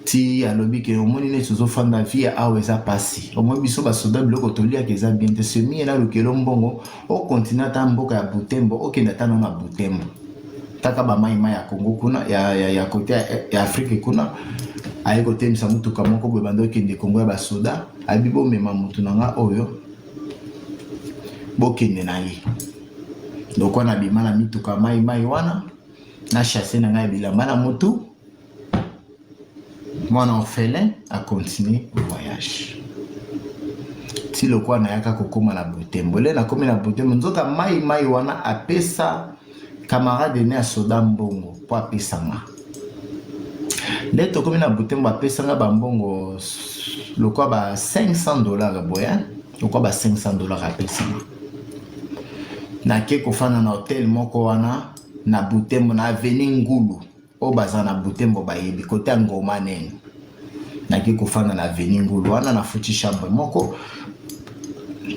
[SPEAKER 1] ti alobi ke omoni neti ozofanda vie awa eza pasi omoi biso basoda biloko toliaka eza bien te semi ena lukelo mbongo okontinue ata mboka ya butembo okende ata na butembo taka bamaimai ya kongo kuna ya kote ya afrike kuna aye kotemisa mutuka moko boye bando okende kongo ya basoda abi bomema mutu na nga oyo bokende na ye donc wana bima na mituka maimai wana na chasse na ngai bilamba na motu mwana orphelin a continué le voyage ti lokwa na yaka kokoma na butembo le nakomi na butembo nzoka mai wana apesa camarade ne ya soda mbongo po apesanga nde tokomi na butembo apesanga bambongo lokwa ba $500 boya lokwa ba $500 apesanga nake kofanda na hotel moko wana na butembo na avenue Ngulu o baza na butembo bayebi kote ya ngoma nene nake kofanda na avenue Ngulu wana na futi chambre moko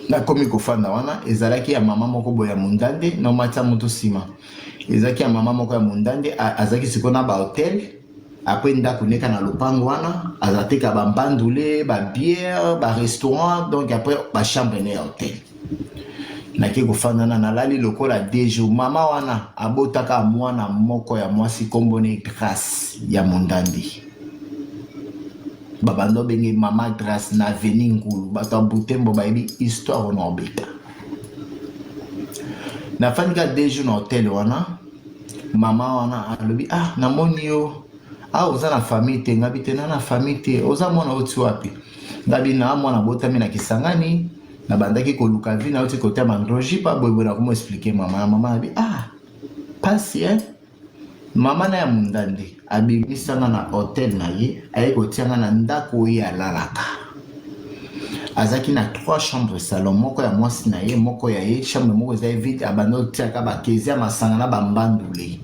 [SPEAKER 1] nakomi kofanda wana ezalaki ya mama moko boya mundande na matya moto sima ezalaki ya mama moko ya mundande azalaki siko na ba hotel après ndako neka na lopango wana azateka bambandule ba bière ba restaurant donc après ba chambre ne ya hotel nake kofanda na nalali lokola dejo mama wana abotaka mwana moko ya mwasi kombone Grace ya mundandi babando benge mama Grace na avenue Ngulu bato ya butembo bayebi histoire na obeta nafandika dejo na hotel wana mama wana alobi namoni yo oza na famille te ngabi te na famille te oza mwana oti wapi ngabi na mwana botami na Kisangani na bandaki koluka vi na oti kote ya mandroji pa boyeboye na komo expliquer mama abi pasi mama na ya mundande abimisanga na hotel na ye aye kotianga na ndako oyo alalaka azaki na 3 chambres salon moko ya mwasi na ye moko ya ye chambre moko eza vide abanda otiaka bakezi ya masanga na bambandule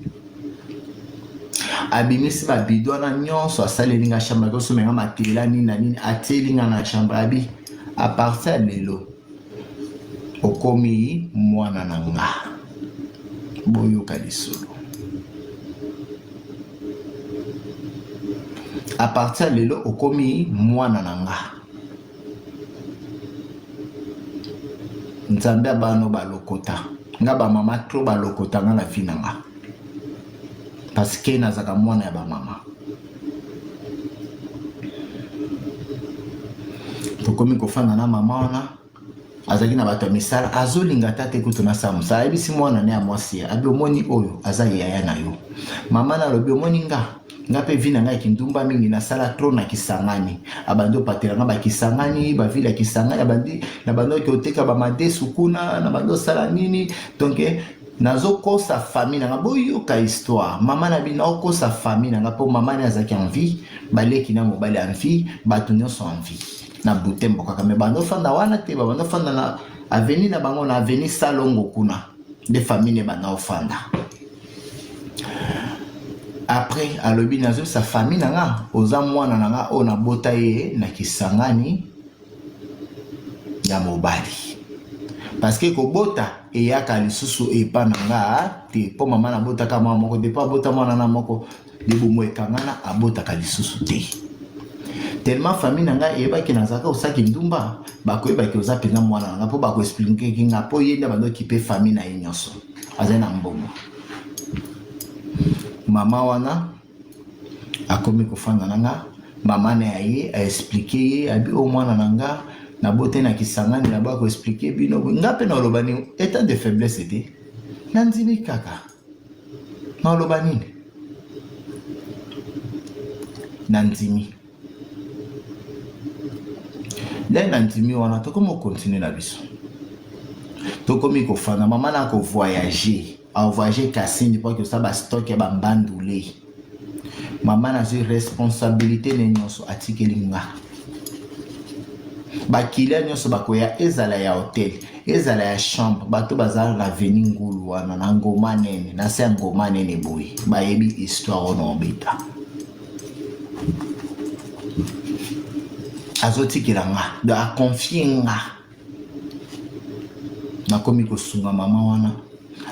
[SPEAKER 1] abimisi babido wana nyonso asalelinga chambre kosomenga matelela nini na nini atielinga na chambre abi a partir ya lelo okomi mwana na nga boyoka lisolo a partir ya lelo okomi mwana na nga nzambe abano balokota nga bamama tro balokota nga na vi na nga parce que nazaka mwana ya bamama tokomi kofanda na mama wana azaki na bato ya misala azolinga tate kutu na samusa ayebisi mwana ne ya mwasi abi omoni oyo aza yaya na yo mama na alobi omoni nga mpe vi na ngai kindumba mingi nasala tro na Kisangani abandi opatela nga bakisangani bavile ya Kisangani na bandi oki oteka bamadesu kuna na bandi osala nini donc nazokosa famille nanga boyoka histoire mama na bino okosa famille nanga mpo mama ne azalaki en vie baleki na mobali en vie bato nyonso en vie na butembo kaka me bando fanda wana te bando fanda na avenue na bango na avenue Salongo kuna de famille ne bando fanda après alobi nazo sa famille nanga oza mwana nanga o na bota ye na Kisangani ya mobali parce que kobota eyaka lisusu epa nanga te po mama na bota ka mama moko de pa bota mwana na moko de bomo ekangana abota ka lisusu te tellement famille nanga eyebaki nazaka osaki ndumba bakoyebaki oza pena mwana nanga po bakoexplike kinga po yenda bando kipe famille na ye nyonso azali na mbongo mama wana akomi kofanda nanga mama na ye aexplike ye abi o mwana nanga na bote na Kisangani na ba koexplike bino nga pe na oloba nini état de faiblesse te na nzimi kaka na oloba nini na nzimi le na nzimi wana tokomi continue na biso tokomi kofanda mama na ko voyager a voyager Kasindi pour que ça ba stock ya bambandule mama na zui responsabilité ne nyonso atikeli nga bakilia nyonso bakoya ezala ya hotel ezala ya chambre bato bazala na avenue Ngulu wana na ngoma nene na se ngoma nene boy bayebi histoire ono obeta azotikela nga da confier nga nakomi kosunga mama wana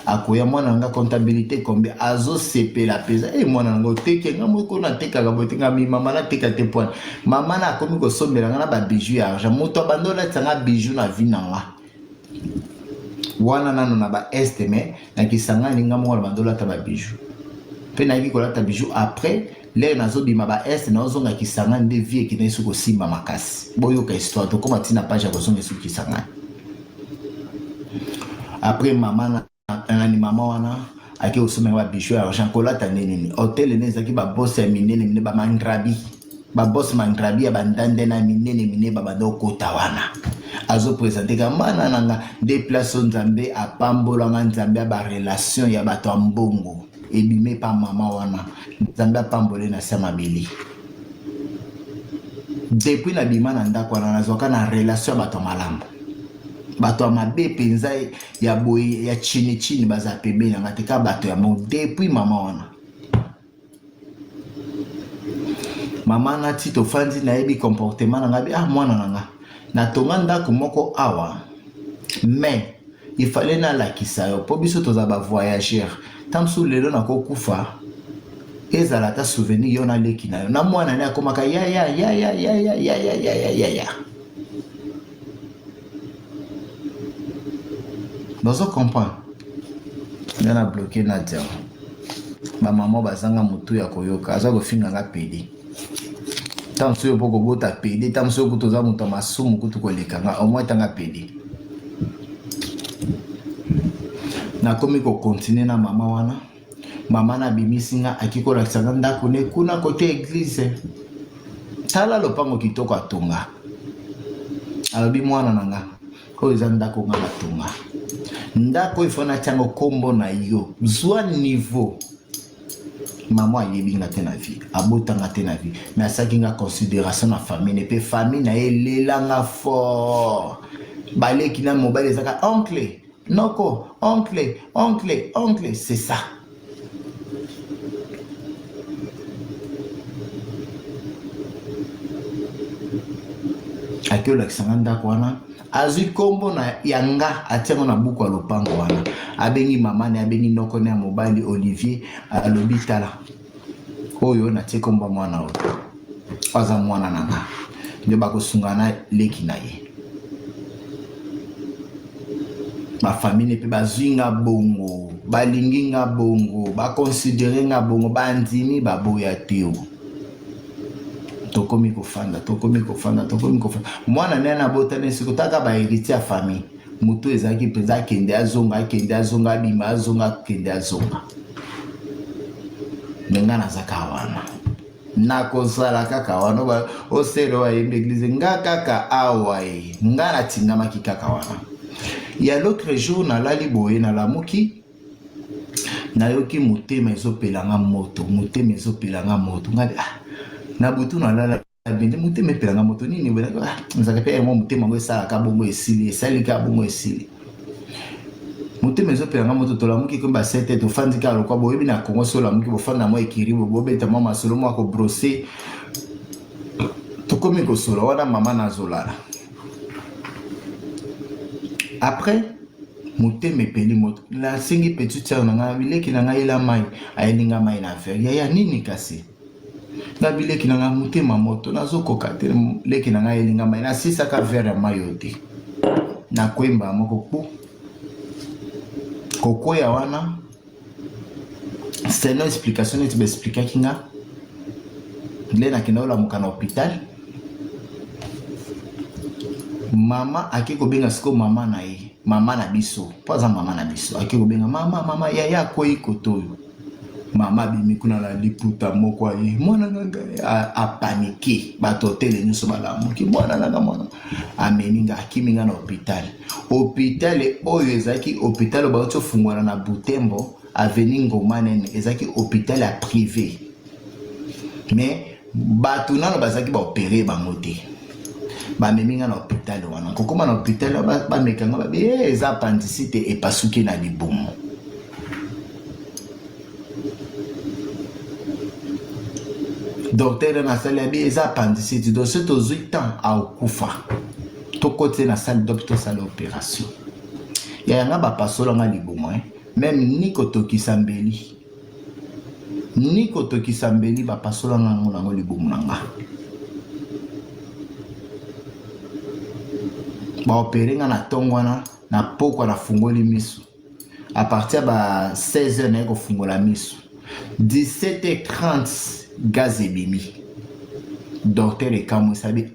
[SPEAKER 1] akoya mwana nga comptabilité combien azo sepela pesa mwana nga oteke nga moko na teka ga botenga mi mama na teka te point mama na komi ko sombela nga na ba bijou ya argent moto abandola tsanga bijou na vie nanga wana nano na ba este mais na kisanga ninga mo na bandola ta ba bijou pe na yiki ko lata bijou après les nazo bima ba este na ozonga kisanga nde vie ki na isuko simba makasi boyo ka histoire to koma tina page ya kozonga isuko kisanga après mama ni mama wana ake osomela ba bijou ya argent kolata nini hotel nezaki ba boss ya minene ba mandrabi ba boss mandrabi ya bandande na minene ba bando kota wana azo présenter ka mana nanga déplacer nzambe apambola nzambe ba relation ya bato mbongo ebime pa mama wana nzambe apambole na sama bili depuis na bima na ndako wana nazoka na relation ya bato malamu bato mabe penza ya boy ya chini baza pembe na ngatika bato ya mo depuis mama wana mama na tito fandi na yebi comportement na ngabi mwana nanga na tonga ndako moko awa mais il fallait na lakisa yo po biso toza ba voyageur tamsu lelo na kokufa ezala ta souvenir yo na leki na yo na mwana ne akomaka ya Bozo comprend. Il a bloqué Nadia. Ma maman bazanga mutu ya koyoka. Aza kofinga nga pedi. Tant so poko bota pedi, tant so kutoza mutu masumu kutu koleka nga au moins tanga pedi. Na komi ko continuer na mama wana. Mama na bimisi nga akiko lakisanga ndako ne kuna kote église. Tala lopango kitoko atunga. Alobi mwana nanga. Ko eza ndako nga batunga. Ndako ifona chango kombo na yo zwa niveau maman yebinga te na vie abotanga te na vie mais asaki nga considération na famille ne pe famille na elelanga fort baleki na mobile ezaka oncle noko oncle c'est ça akio lakisanga ndako wana azui kombo na yanga atiango na buku ya lopango wana abengi mama ne abengi noko ne ya mobali Olivier alobi tala oyo natie kombo mwana oyo aza mwana nanga nde bakosungana leki na ye bafamile mpe bazwi nga bongo balingi nga bongo bakonsidere nga bongo bandimi baboya te o tokomi kofanda mwana ne na botane siko taka ba héritier ya famille mutu ezaki penza kende azonga bima azonga kende azonga menga nazaka wana nakosala kaka wana ba osero wa église nga kaka awaye nga natingamaki kaka wana ya l'autre jour na lali boye na lamuki nayoki motema ezopelanga moto ngadi na butu na lala bende mutema epelanga moto nini wena nzaka pe mo mutema ngo esala ka bongo esali ka bongo esili mutema ezopelanga moto tolamuki ko ba sete to fandika lokwa boyebi na Kongo so lamuki bo fanda mo ekiri bo beta mama solo mo ko brosser to komi ko solo wana mama na zolala après mutema epeli moto la singi petit tsa na nga bileki na nga ila mai ayelinga mai na affaire ya nini kasi na bileki na nga mutema moto nazokoka te leki na nga elinga mai na sisaka verre ya mayo te na kwemba moko po kokoya wana c'est une explication neti baexplikaki nga nde nakenda olamuka na hôpital mama ake kobenga siko mama na ye mama na biso po aza mama na biso ake kobenga mama yaya akwei kotoyo mama bimi kuna na liputa moko ye mwana nanga apanike bato tele nyuso balamuki mwana nanga mwana ameninga akiminga na hôpital oyo ezaki hôpital ba oto fungwana na Butembo avenue Ngoma nene ezaki hôpital ya privé mais bato nano bazaki ba opérer bango te ba meminga na hôpital wana kokoma na hôpital ba mekanga ba eza appendicite epasuki na libumu docteur na salle bi eza appendicite donc c'est aux 8 ans à okufa to côté na salle docteur salle opération ya nga ba pasola nga libumu même Niko Tokisambeli. Niko Tokisambeli ba pasola nango libumu nanga. Ba opéré nga na tongwana na poko na fungoli misu. À partir de 16h na ko fungola misu. 17h30 gaz ebimi. Docteur ekamu sabi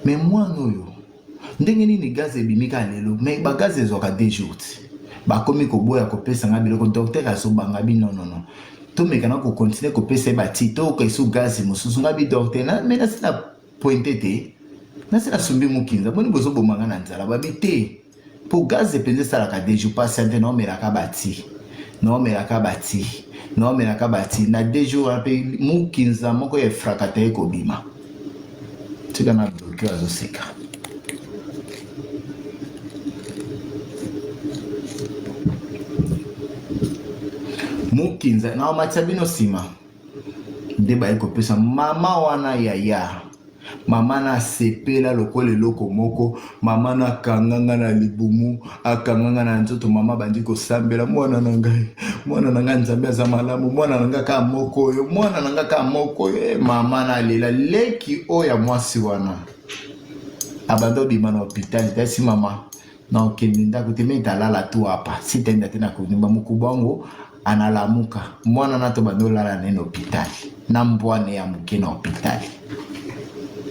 [SPEAKER 1] mais moi noyo ndenge nini gaz ebimi ka lelo mais ba gaz ezoka 2 jours. Ba komi ko boya ko pesa nga biloko docteur aso banga bi non. To mekana ko continuer ko pesa ba tito ko isu gaz mususu nga bi docteur na mais na sina pointé te. Na sina sumbi mukinza boni bozo bomanga na nzala ba bité. Pour gaz epende sala ka 2 jours pas sente no meraka bati. No meraka bati. Non mais nakabati na 2 jours ape mukinza moko ya frakate ko bima. Tika na bloquer azo seka. Mukinza na matsabino sima. Deba eko pesa mama wana ya. Mama na sepela lokole loko moko, mama na kanganga na libumu, akanganga na nzoto mama bandi ko sambela mwana nanga nzambe za malamu, mwana nanga ka moko yo, mwana nanga ka moko yo, mama na lela leki oya mwasi wana. Abando bima na hospital, tasi mama na okendinda kutime italala tu hapa, sitenda tena kunimba mukubango analamuka, mwana na to bando lala na hospital, na mbwane ya muke na hospital.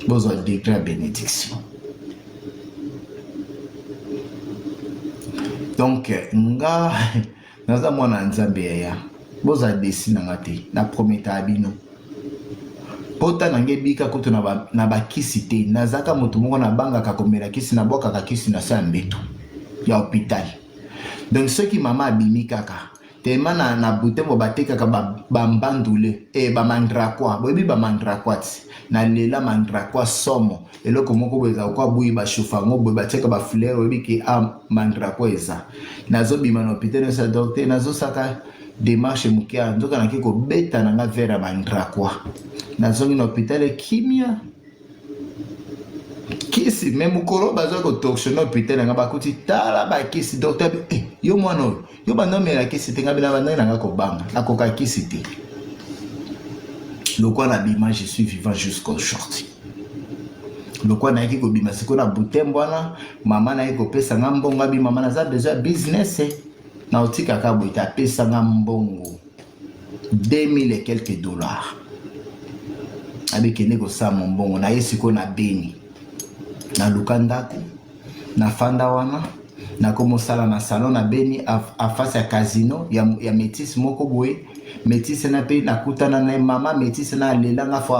[SPEAKER 1] Bozo décret bénédiction. Donc nga naza mwana nzambe ya boza desina ngate na prometa abino pota nange bika kutu na bakisi te nazaka moto moko na banga kakomela kisi na boka ka kisi na sa mbeto ya hôpital. Donc ceux qui mama abimi kaka tema na butembo bateka ka bambandule ba mandrakwa bobi ba mandrakwa na lela mandrakwa somo eloko moko beza kwa buyi ba chufango boyi bateka ba fleur bobi ki mandrakwa eza nazo bima na hôpital sa docteur nazo saka démarche mukia ndoka na kiko beta na nga vera mandrakwa nazo na hôpital kimia kisi même kolo bazo ko toxono hôpital nga bakuti tala ba kisi docteur yo mwana yo banomela kisi te ngabela bana nga ko banga akoka kisi te lokwa na bima je suis vivant jusqu'aujourd'hui lokwa na yaki ko bima siko na butembo wana mama na yako pesa nga mbongo abi mama na za besoin business na otika ka boita pesa nga mbongo 2000 et quelques dollars abi kene ko sa mbongo na yesiko na beni na lukandako na fanda wana na komosala na salon na beni a face ya casino ya métis moko boye métis na pe na kutana na mama métis na lelanga fo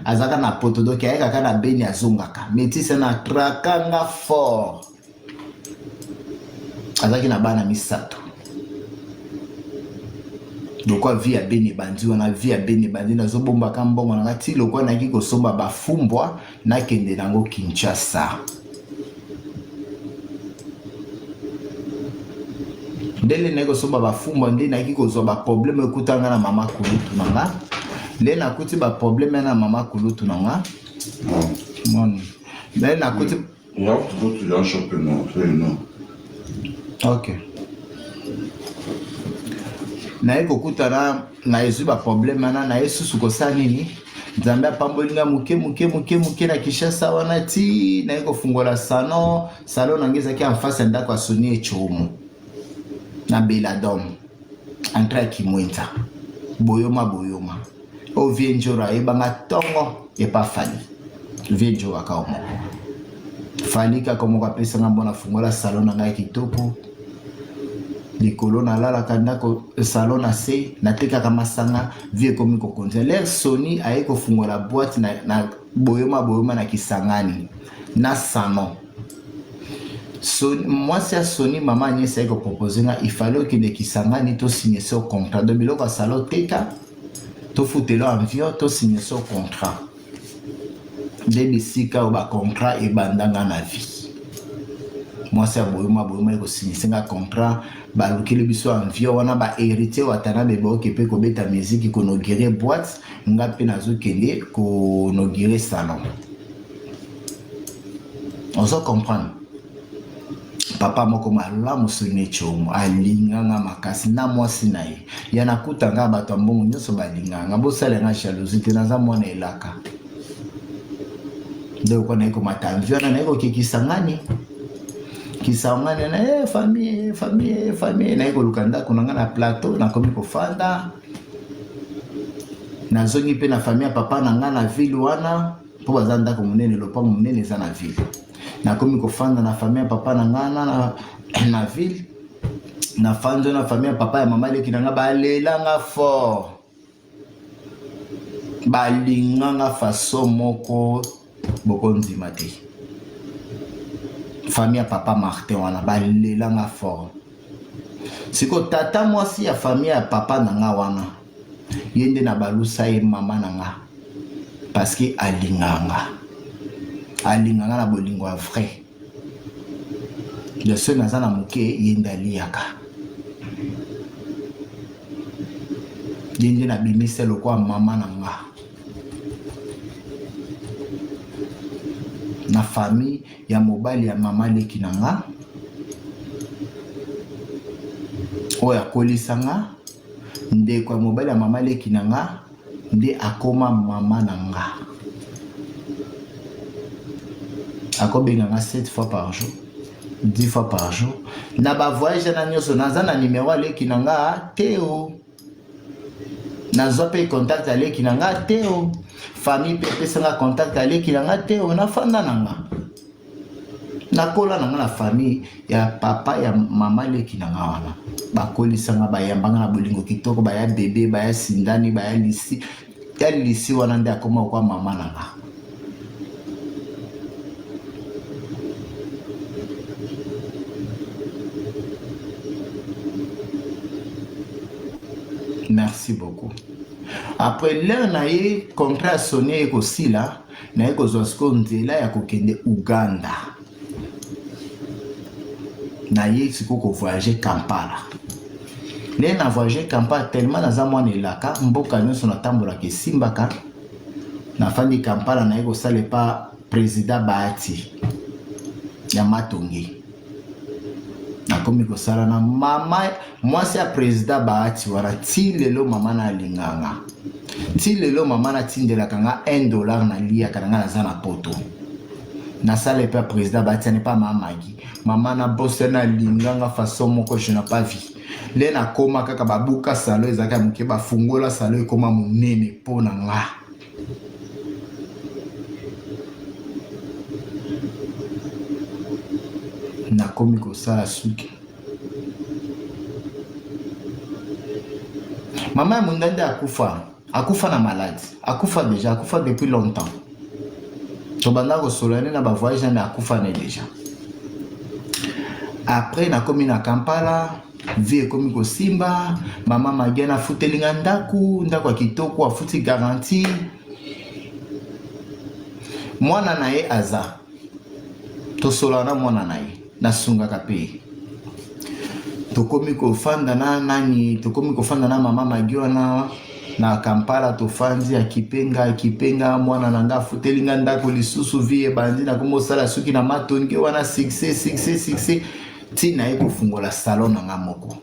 [SPEAKER 1] azaka na poto donc ya kaka na beni azongaka métis na trakanga fort azaki na bana misato lokwa vi ya beni bandi wana vi ya beni bandi na zobomba ka mbongo na ngati lokwa na ki kosomba bafumbwa na kende nango Kinshasa. Ndele na kosomba bafumbwa ndi na ki kozwa ba problème ekutanga na mama kulutu nanga. Le na kuti ba problème na mama kulutu nanga. Mon. Le na kuti
[SPEAKER 2] you have to go to your shop now, so you know.
[SPEAKER 1] Okay. Na eko kutana na yesu ba problème na yesu sukosa nini nzambe apambolinga muke na Kinshasa wana ti na eko fungola salon nangeza ki en face ndako asoni echomo na Beladom entra kimwenta boyoma o vienjora ebanga tongo e pa fali vienjo akaomo fali ka komo ka pesa ngambona fungola salon nanga kitoko likolo na lala kandako salon na se na teka kama sanga vie komi ko konza l'air Sony aye ko fungola boîte na boyoma na Kisangani na salon Sony moi c'est Sony maman ni c'est ko proposer nga il fallait que de Kisangani to signer ce contrat de biloko salon teka to futelo environ to signer ce contrat de bisika ou ba contrat e bandanga na vie moi c'est boyoma ko signer un contrat ba lukile biso environ wana ba héritier watana bebo kepe ko beta musique ko nogere boîte nga pe nazo kende ko nogere salon on se comprend papa moko malamu sone chomo alinganga makasi na mwasi na ye ya nakutanga bato mbongo nyonso balinganga bosalenga jalousie te naza mwana elaka nde ko na ko matanvi wana na ko kikisangani kisangani na famille na ko lukanda kunanga na plateau na komi ko fanda na zongi pe na famille ya papa na nga na ville wana po bazanda ko munene lopango munene za na ville na komi ko fanda na famille ya papa na nga na ville na fanda na famille ya papa ya mama leki na nga balelanga fort balinganga façon moko bokonzi mate famille ya papa Martin wana balelanga fort siko tata mwasi ya famille ya papa na nga wana yende na balusa ye mama na nga parce que alinganga na bolingo ya vrai de ce naza na moke yende aliaka yende na bimise lokwa mama na nga na famille ya mobali ya mama leki na nga oyo akolisa nga ndeko ya mobali ya mama leki na nga nde akoma mama na nga akobenga nga 7 fois par jour 10 fois par jour na bavoyage na nyonso naza na numéro aleki na nga te o nazwa pe contact aleki na nga te o famille pe pesanga contact aleki na nga te o nafanda na nga nakola na nga na famille ya papa ya mama leki na nga wana bakolisanga bayambanga na bolingo kitoko baya bebe baya sindani baya lisi wana nde akoma kwa mama na nga merci beaucoup après l'heure na ye contrat sonné ekosila na ye kozwa siko nzela ya kokende Uganda na ye siko kovoyage Kampala le na voyage Kampala tellement naza mwana elaka mboka nyonso natambolaka esimbaka nafandi Kampala na ye kosala pa président Bahati ya Matonge nakomi kosala na mama mwasi ya président Bahati wana ti lelo mama na alinganga ti lelo mama na tindelaka nga $1 na liaka na nga naza na poto nasala pe président Bahati ne pas mamaki mama na bosse na linganga façon moko je n'ai pas vu le na koma kaka babuka salo ezaka muke bafungola salo ekoma munene po na nga nakomi kosala suki mama ya mundande akufa na malade akufa déjà akufa depuis longtemps tobanda kosolane na bavoyage na akufa na déjà après nakomi na Kampala vie ekomi kosimba mama Magiana afutelinga ndako ya kitoko afuti garantie mwana na ye aza tosolana mwana na ye nasungaka pe tokomi kofanda na nani tokomi kofanda na mama Magiana na Kampala tofandi akipenga mwana nanga afutelinga ndako lisusu vie bandi na komosala suki na matonge wana succès tina ye kofungola salon nanga moko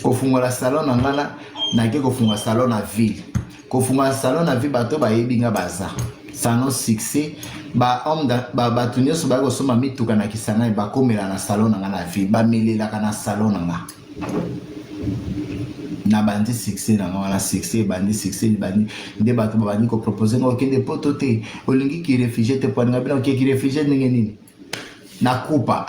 [SPEAKER 1] kofungola salon nanga nake kofungola salon na ville kofungola salon na ville bato bayebinga baza salon succès bato nyonso bakosomba mituka na kisanga bakomela na salon nanga na ville bamelelaka na salon nanga na bandi succès nanga wana succès bandi nde bato babandi kopropose nga okende poto te olingi ki réfugié te poaninga bina okeki réfugié ndenge nini nakupa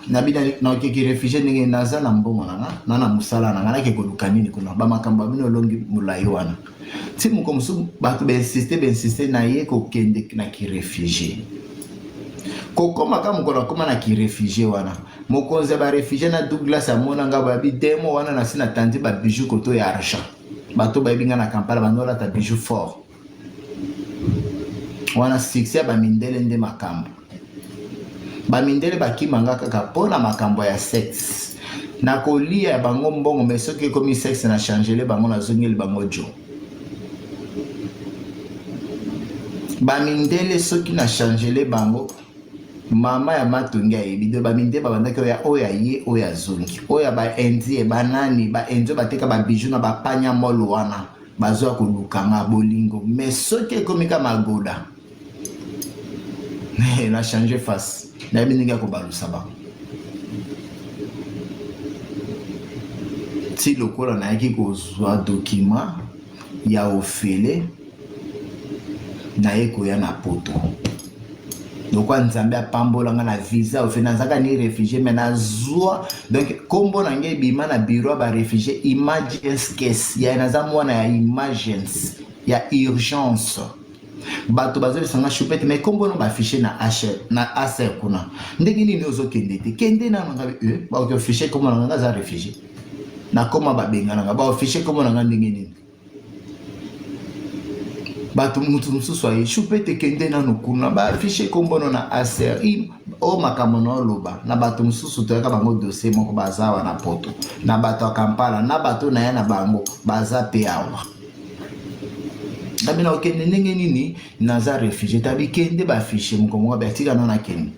[SPEAKER 1] nabida na okeki réfugié ndenge naza na mbongo nanga na musala nanga nake koluka nini kuna bamakambo bino olongi mulai wana ti moko mosusu bato bainsiste na ye kokende na ki réfugié kokoma ka mokolo akoma na ki réfugié wana mokonzi ya baréfugié na Douglas amonanga babi demo wana na si na tandi babijou koto ya argent bato bayebinga na Kampala bandolata bijou fort wana succès ya bamindele nde makambo bamindele bakimanga kaka mpona makambo ya sexe na kolia ya bango mbongo mais soki ekomi sexe na changele bango nazongeli bango jo bamindele soki na changele bango mama ya matongi ayebi de baminde babandaki oya ye oya zongi oya baindie banani baindio bateka babiju na bapanya molo wana bazwa kolukanga bolingo mais soki ekomi ka magoda na changer face nayebi ndenge ya kobalusa bango ti lokola nayaki kozwa document ya ofele naye koya na poto lokwa nzambe apambolanga na visa ofele nazaka ni réfugié mais nazwa donc kombo nange ebima na bureau ya baréfugié emergency case ya naza mwana ya emergency ya urgence bato bazobisanga chupete mais kombo no baafishe na aser kuna ndenge nini ozokende te kende nano ngabe baokiofishe kombo nanga aza réfugié na koma babengananga baofishe kombo nanga ndenge nini bato mutu mosusu aye chupete kende nano kuna baafishe kombono na aser o makambo na oloba na bato mosusu toyaka bango dossier moko baza awa na poto na bato ya Kampala na bato na ya na bango baza pe awa abina okende ndenge nini naza réfugié tabi kende baafishe mokomongo batika no na kende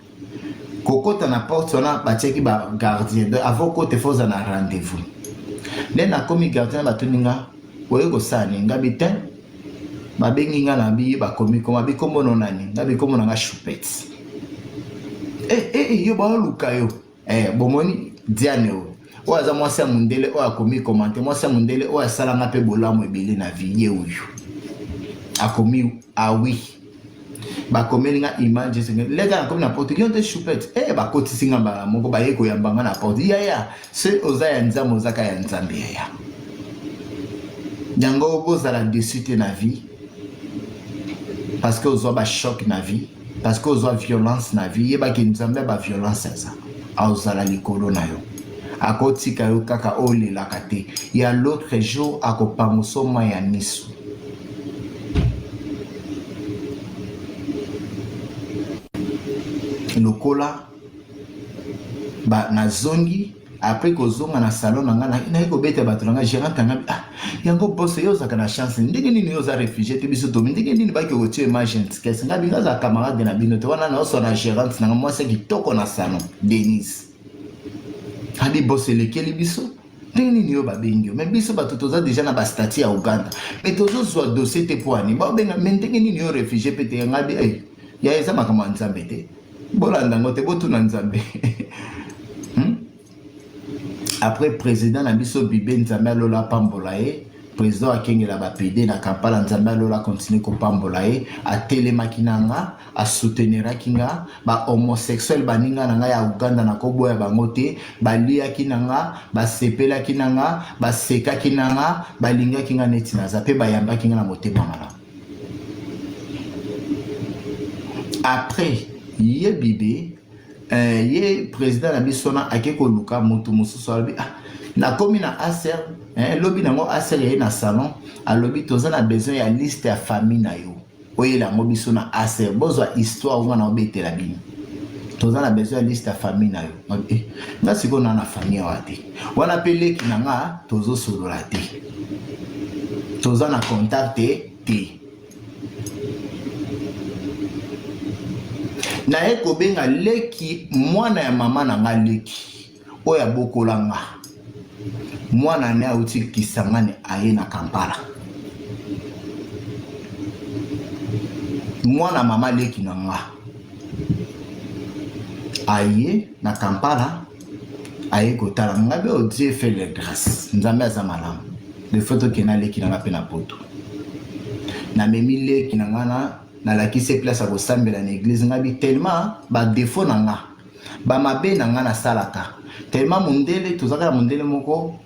[SPEAKER 1] kokota na porte wana batiaki ba gardien avant kote foza na rendez-vous nde nakomi gardien batoninga oye kosani ngabi te babengi nga na bi bakomi koma bikombo no nani na bikombo nanga Chupette yo baoluka yo bomoni Diane o aza mwasi ya mundele o akomi komante mwasi ya mundele o asalanga pe bolamu ebele na vie ye oyo akomi awi bakomeli nga image senga lega nakomi na porte yo te Chupette bakotisi nga mbala moko baye koyamba nga na porte yaya se oza ya nzambe ozaka ya nzambe yaya yango bozala dessus te na vie parce que ozwa ba choc na vie parce que ozwa violence na vie yebaki nzambe ba violence eza aozala likolo na yo akotika yo kaka olelaka te ya l'autre jour akopangosoma ya miso lokola ba nazongi après kozonga na salon nanga na ekobeta bato nanga gérante nanga yango boss yo zaka na chance ndenge nini yo za réfugié te biso to ndenge nini baki otie emergency kesi nga binga za camarade na bino te wana na oso na gérante nanga moi c'est kitoko na salon Denise hadi boss lekeli biso ndenge nini yo babengi mais biso bato toza déjà na ba statut ya Uganda mais tozo zwa dossier te poani ba benga mais ndenge nini yo réfugié pe te ngabi ya eza makambo nzambe te bolanda ngote botuna nzambe après président na biso bibe nzambe alola pambola ye président akengela bapede na Kampala nzambe alola continue kopambola ye atelemaki nanga asouteniraki nga ba homosexuel baninga nanga ya Uganda na koboya bango te baliaki nanga basepelaki nanga basekaki nanga balingaki nga neti naza pe bayambaki nga na motema malamu après ye bibe ye président na biso na akeko luka mutu mususu alobi na komi na aser lobi nango aser ye na salon alobi toza na besoin ya liste ya famille na yo oyela ngo biso na aser bozwa histoire nga na obetela bino toza na besoin ya liste ya famille na yo nga siko na famille wa te wana pe leki nanga tozo solola te toza na contact te na ekobenga leki mwana ya mama na nga leki oya bokolanga mwana ne auti kisangane aye na Kampala mwana mama leki na nga aye na Kampala aye kotala nga be o Dieu fait les grâces nzambe aza malamu de photo kena leki na nga pe na poto na memi leki na nga na lakise place à kosambela na église ngabi tellement ba défaut nanga ba mabe nanga na salaka tellement mundele tozaka na mundele moko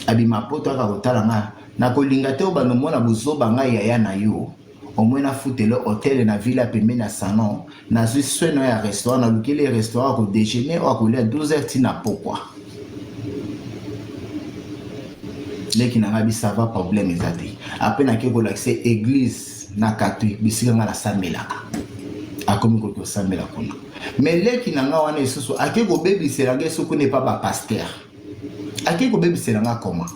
[SPEAKER 1] abima poto aka kotala nga na kolinga te obano mona buzoba nga yaya na yo omwena futele hotel na villa pembeni na salon na zwi sweno ya restaurant na lukele restaurant ko déjeuner ou akolia 12h tina pourquoi leki nanga bi ça va problème ezate après na keko l'accès église na katui bisika nga na sambelaka akomi ko sambela kuna mais leki nanga wana isusu akeko bebisela nga suku ne pas ba pasteur akeko bebisela nga koma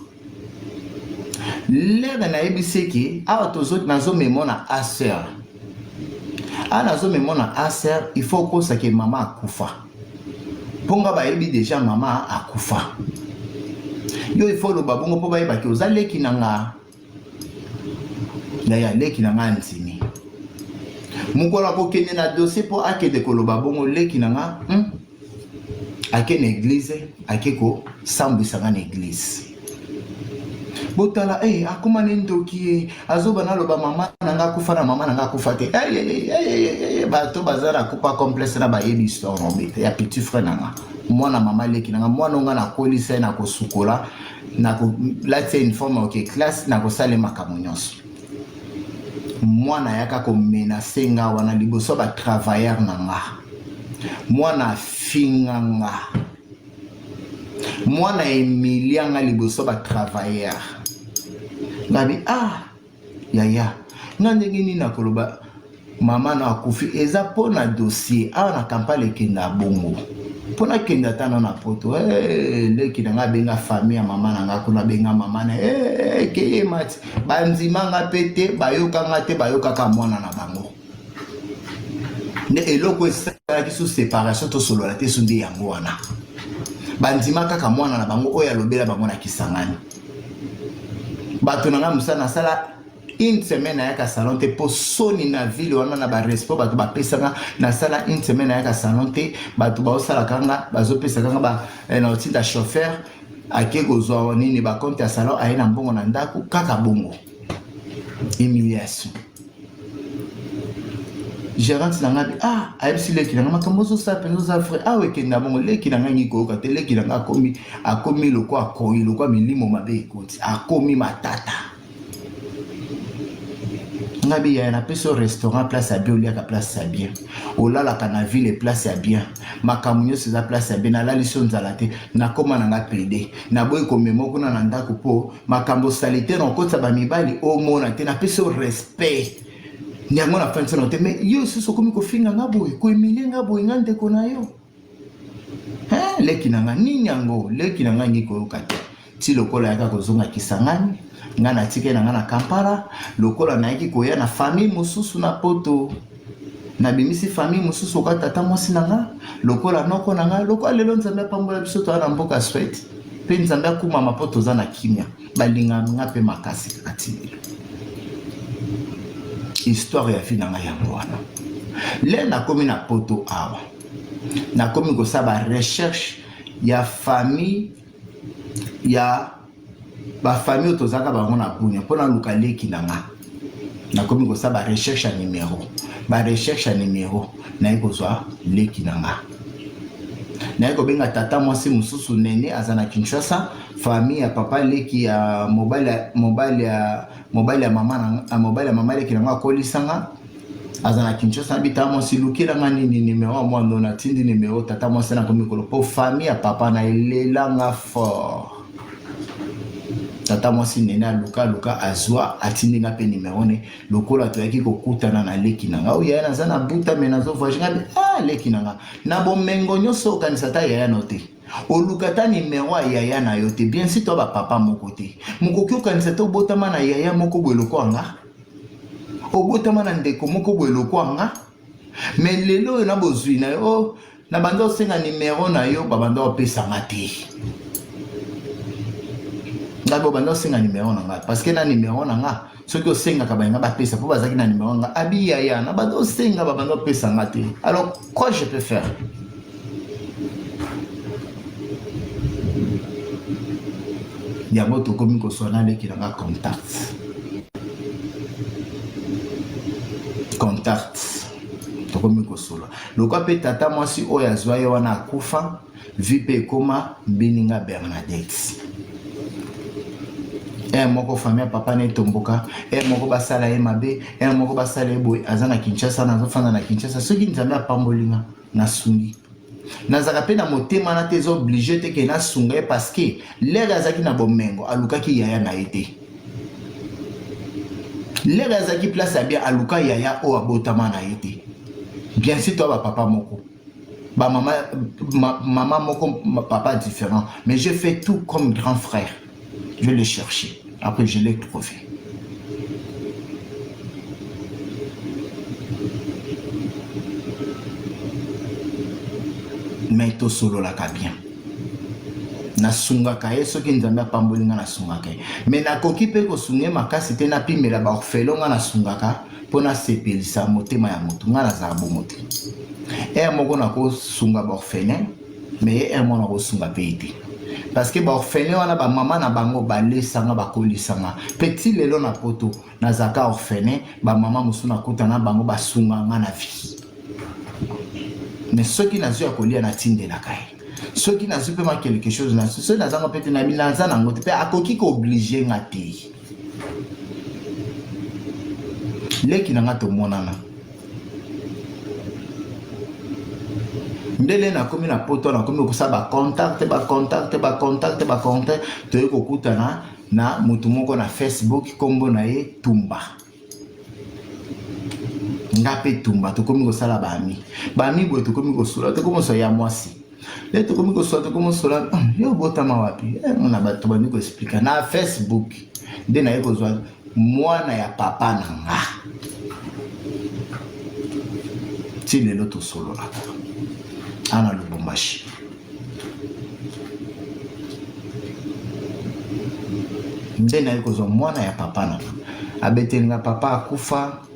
[SPEAKER 1] lere na ebiseki awa tozo nazo memona aser Anazo me mona aser, il faut que ça que maman akufa. Ponga ba ebi déjà maman akufa. Yo il faut le babongo po ba eba ki ozale kinanga. Ya leki nanga ntimi. Mukola ko kene na dossier po ake de koloba bongo leki nanga. Ake na église, ake ko sambisa na église. Botala akuma nendoki azoba na loba mama nanga kufa na mama nanga kufa te. Bato bazara kupa complexe na ba yebi histoire no ya petit frère nanga. Mwana mama leki nanga mwana nga na kolisa na ko sukola na ko latie une forme OK classe na ko sale makambo nyonso. Mwana yaka ko menacer nga wana liboso ba travailleur nanga. Mwana finga nga. Mwana Emilia nga liboso ba travailleur. Ngabi yaya ngande ngini na koloba mama na akufi eza pona dossier na kampale kenda bongo pona kenda tana na poto leki na benga famille ya mama na nga kuna benga mama na ke mati banzima nga pete bayoka nga te bayoka ka mwana na bango ne eloko esala kisu séparation to solo la te sundi yango wana banzima kaka mwana na bango oya lobela bango na Kisangani. Bato nanga musana sala une semaine à salon te po soni na ville wana na ba respect bato ba pesanga na sala une semaine à salon te bato ba osala kanga bazo pesa kanga ba na otinda chauffeur ake kozwa nini ba compte ya salon aina mbongo na ndako kaka bongo humiliation. Gérante nanga ayebisi leki nanga makambo ozosa mpenza oza frère wekenda bongo leki nanga ngikoyoka te leki nanga akomi loko akoyi loko milimo mabe ekoti akomi matata ngabi ya na peso restaurant place ya bien oliaka place ya bien olalaka na ville place ya bien makambo nyonso eza place ya bien nalaliso nzala te nakoma nanga pede naboyi komema kuna na ndako mpo makambo salite na okotisa bamibali omona te na peso respect nyango na fanso no te mais yo suso komi ko finga ngabo ko emilie ngabo ngande ko na yo leki nanga nini yango leki nanga ngiko okate ti lokola yaka ko zonga Kisangani ngana tike nanga na Kampala lokola na yaki ko ya na famille mususu na poto na bimisi famille mususu ka tata mwasi nanga lokola noko nanga lokola lelo nzambe pambola biso to na mboka sweat pe nzambe akuma mapoto za na kimia balinga ngape makasi katili histoire ya fille nanga yango wana le na komi na poto awa na komi ko saba recherche ya famille ya ba famille tozaka bango na bunya pona luka leki nanga na komi ko saba recherche ya numéro ba recherche ya numéro na ikozwa leki nanga na ko benga tata mwasi mususu nene azana Kinshasa famille ya papa leki ya mobile ya mama leki nanga kolisanga azana Kinshasa bita mwasi lukira ngani ni numéro mwando na tindi numéro tata mwasi na komikolo po famille ya papa na elelanga fort tata mwasi nene luka azwa atindinga pe numéro ne lokola to yaki kokutana na leki nanga oya na zana buta menazo voyage ngabe leki nanga na bomengo nyoso kanisa ta yaya note olukata numéro ya yaya na yo te bien si to ba papa moko te mokoki okanisa to botama na yaya moko bweloko anga obotama na ndeko moko bweloko anga mais lelo na bozwi na yo na bando senga numéro na yo babando opesa ngate ngabo bando senga numéro na nga parce que na numéro na nga soki osenga ka bainga ba pesa po bazaki na numéro nga abi yaya na bando senga babando opesa ngate alors quoi je peux faire yango tokomi koswana leki nanga contact tokomi kosola lokwa pe tata mwasi oyo azwa ye wana akufa vi pe ekoma mbininga Bernadette moko famille papa ne tomboka moko basala ye mabe moko basala ye boye aza na Kinshasa nazofanda na Kinshasa soki nzambe apambolinga nasungi nazaka pe na motema na te obligé te ke nasunga ye parce que lere azaki na bomengo alukaki yaya na ye te lere azaki place ya bien aluka yaya oyo abotama na ye te bien sûr toi papa moko maman moko papa différent mais je fais tout comme grand frère je l'ai cherché après je l'ai trouvé mais to solo la ka bien na sungaka ye soki nzambe apambolinga na sungaka ye mais nakoki mpe kosunge makasi te napimela baorfelo nga na sungaka mpo nasepelisa motema ya motu nga nazala bongo te ere moko nakosunga baorphelin mais ye ere moko nakosunga mpe ye te parce que baorphelin wana bamama na bango balesanga bakolisanga petit lelo na poto nazalaka orphelin bamama mosusu nakuta na bango basunga nga na vie mais soki nazwi ya kolia natindelaka ye soki nazwi mpe ma quelque chose na soki nazanga mpe te na naza nango te mpe akoki kooblige nga te leki na nga tomonana ndele nakomi na poto nakomi okosala bacontact toye kokutana na motu moko na Facebook kombo na ye Tumba nga mpe Tumba tokomi kosala bami boye tokomi kosula tokomi kosala ya mwasi le tokomi kosala tokomi kosala yo botama wapi mona bato bandi koexplika na Facebook nde naye kozwa mwana ya papa na nga ti lelo tosololaka ana Lubumbashi nde naye kozwa mwana ya papa na nga abetelinga papa akufa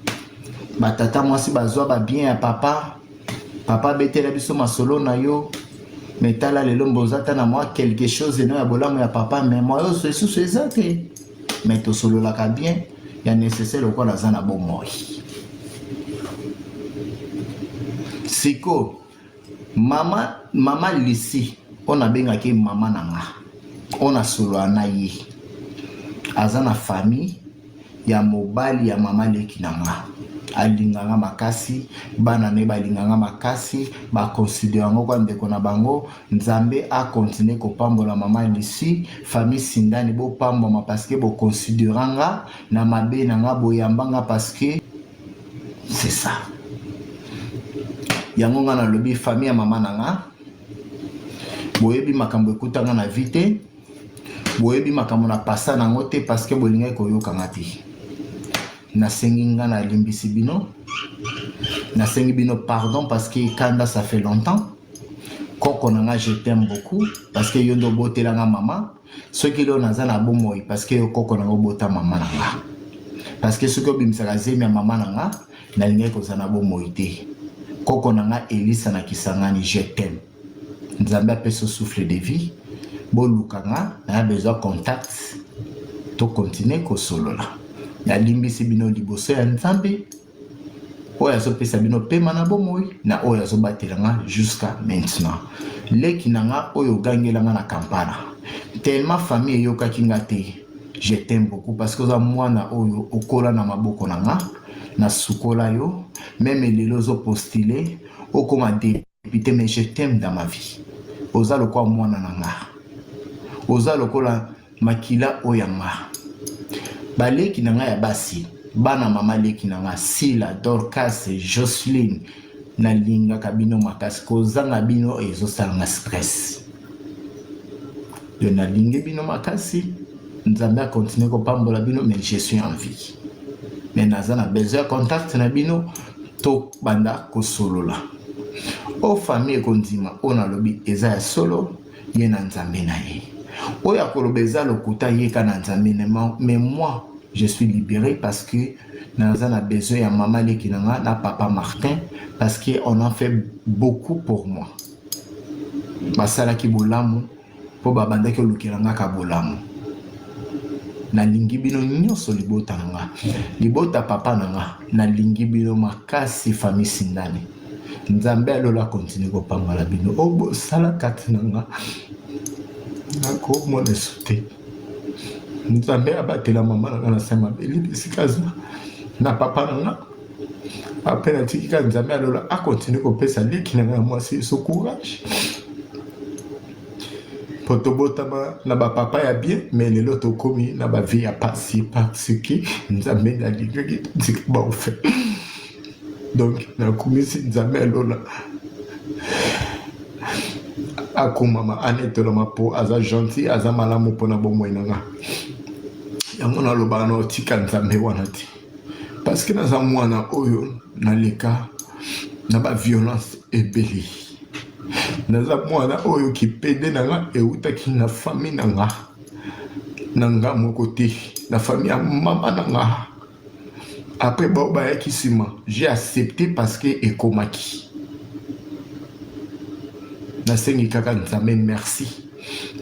[SPEAKER 1] batata mwasi bazwa babien ya papa abetela biso masolo na yo metala lelo mbozata na mwa quelque chose eno ya bolamu ya papa mais moi oyo esusu eza te mais tosololaka bien ya nécessaire lokola aza na bomoi siko mama Lisi on abengaki mama na nga on asolola na ye aza na famille ya mobali ya mama leki na nga alinganga makasi bana ne balinganga makasi bakonsidere yango kwa ndeko na bango nzambe a continuer kopambola mama Lisi famille sindani bopamboma parce que bokonsideranga na mabe na nga boyambanga parce que c'est ça yango nga nalobi famille ya mama na nga boyebi makambo ekutanga na vite boyebi makambo na pasa nango te parce que bolingai koyokanga te nasengi nga na limbisi bino nasengi bino pardon parce que kanda ça fait longtemps koko na nga je t'aime beaucoup parce que yo ndo botelanga mama soki leo naza na bomoi parce que koko na ngo bota mama na nga parce que soki obimisaka zemi ya mama na nga nalingai kozala na bomoi te koko na nga Elisa na Kisangani je t'aime nzambe apesa souffle de vie boluka nga na besoin contact to continuer kosolola nalimbisi bino liboso ya nzambe oyo azopesa bino pema na bomoi na oyo azobatelanga jusqu'à maintenant leki na nga oyo ogangelanga na Kampala tellement famille eyokaki nga te je t'aime beaucoup parce que oza mwana oyo okola na maboko na nga na sukola yo même lelo ozopostule okoma député mais je t'aime dans ma vie oza lokola mwana na nga oza lokola makila oyo nga baleki na nga ya basi bana mama leki na nga Sila Dorcas Jocelyne nalingaka bino makasi kozanga bino ezosalanga stress yo nalingi bino makasi nzambe akontinue kopambola bino mais je suis en vie mais naza na besoin contact na bino to banda kosolola o famille ekondima o nalobi eza ya solo ye na nzambe na ye oyo akoloba eza lokuta yeka na nzambe mais moi je suis libéré parce que naza na besoin ya mama leki na nga na papa Martin parce que on en fait beaucoup pour moi basalaki bolamu po babandaki olukelanga ka bolamu nalingi bino nyonso libota na nga libota papa na nga nalingi bino makasi famille sindani nzambe alola continue kopambola bino obosala kati na nga nakomona sute nzambe abatela mama na nga na sema belibisikaza na papa na nga ape natikika nzambe alola akontinue kopesa leki na nga mwasi so courage po tobotama na bapapa ya bien mais lelo tokomi na bavie ya pasi parce que nzambe nalingaki tika baofe donc nakomisi nzambe alola akomama anetolama po aza gentil aza malamu mpona bomoi na nga yango nalobaka na otika nzambe wana te parce que naza mwana oyo naleka na baviolence ebele naza mwana oyo kipede na nga eutaki na famille na nga moko te na famille ya mama na nga. Après bao bayaki nsima j'ai accepté parce que ekomaki nasengi kaka nzambe merci.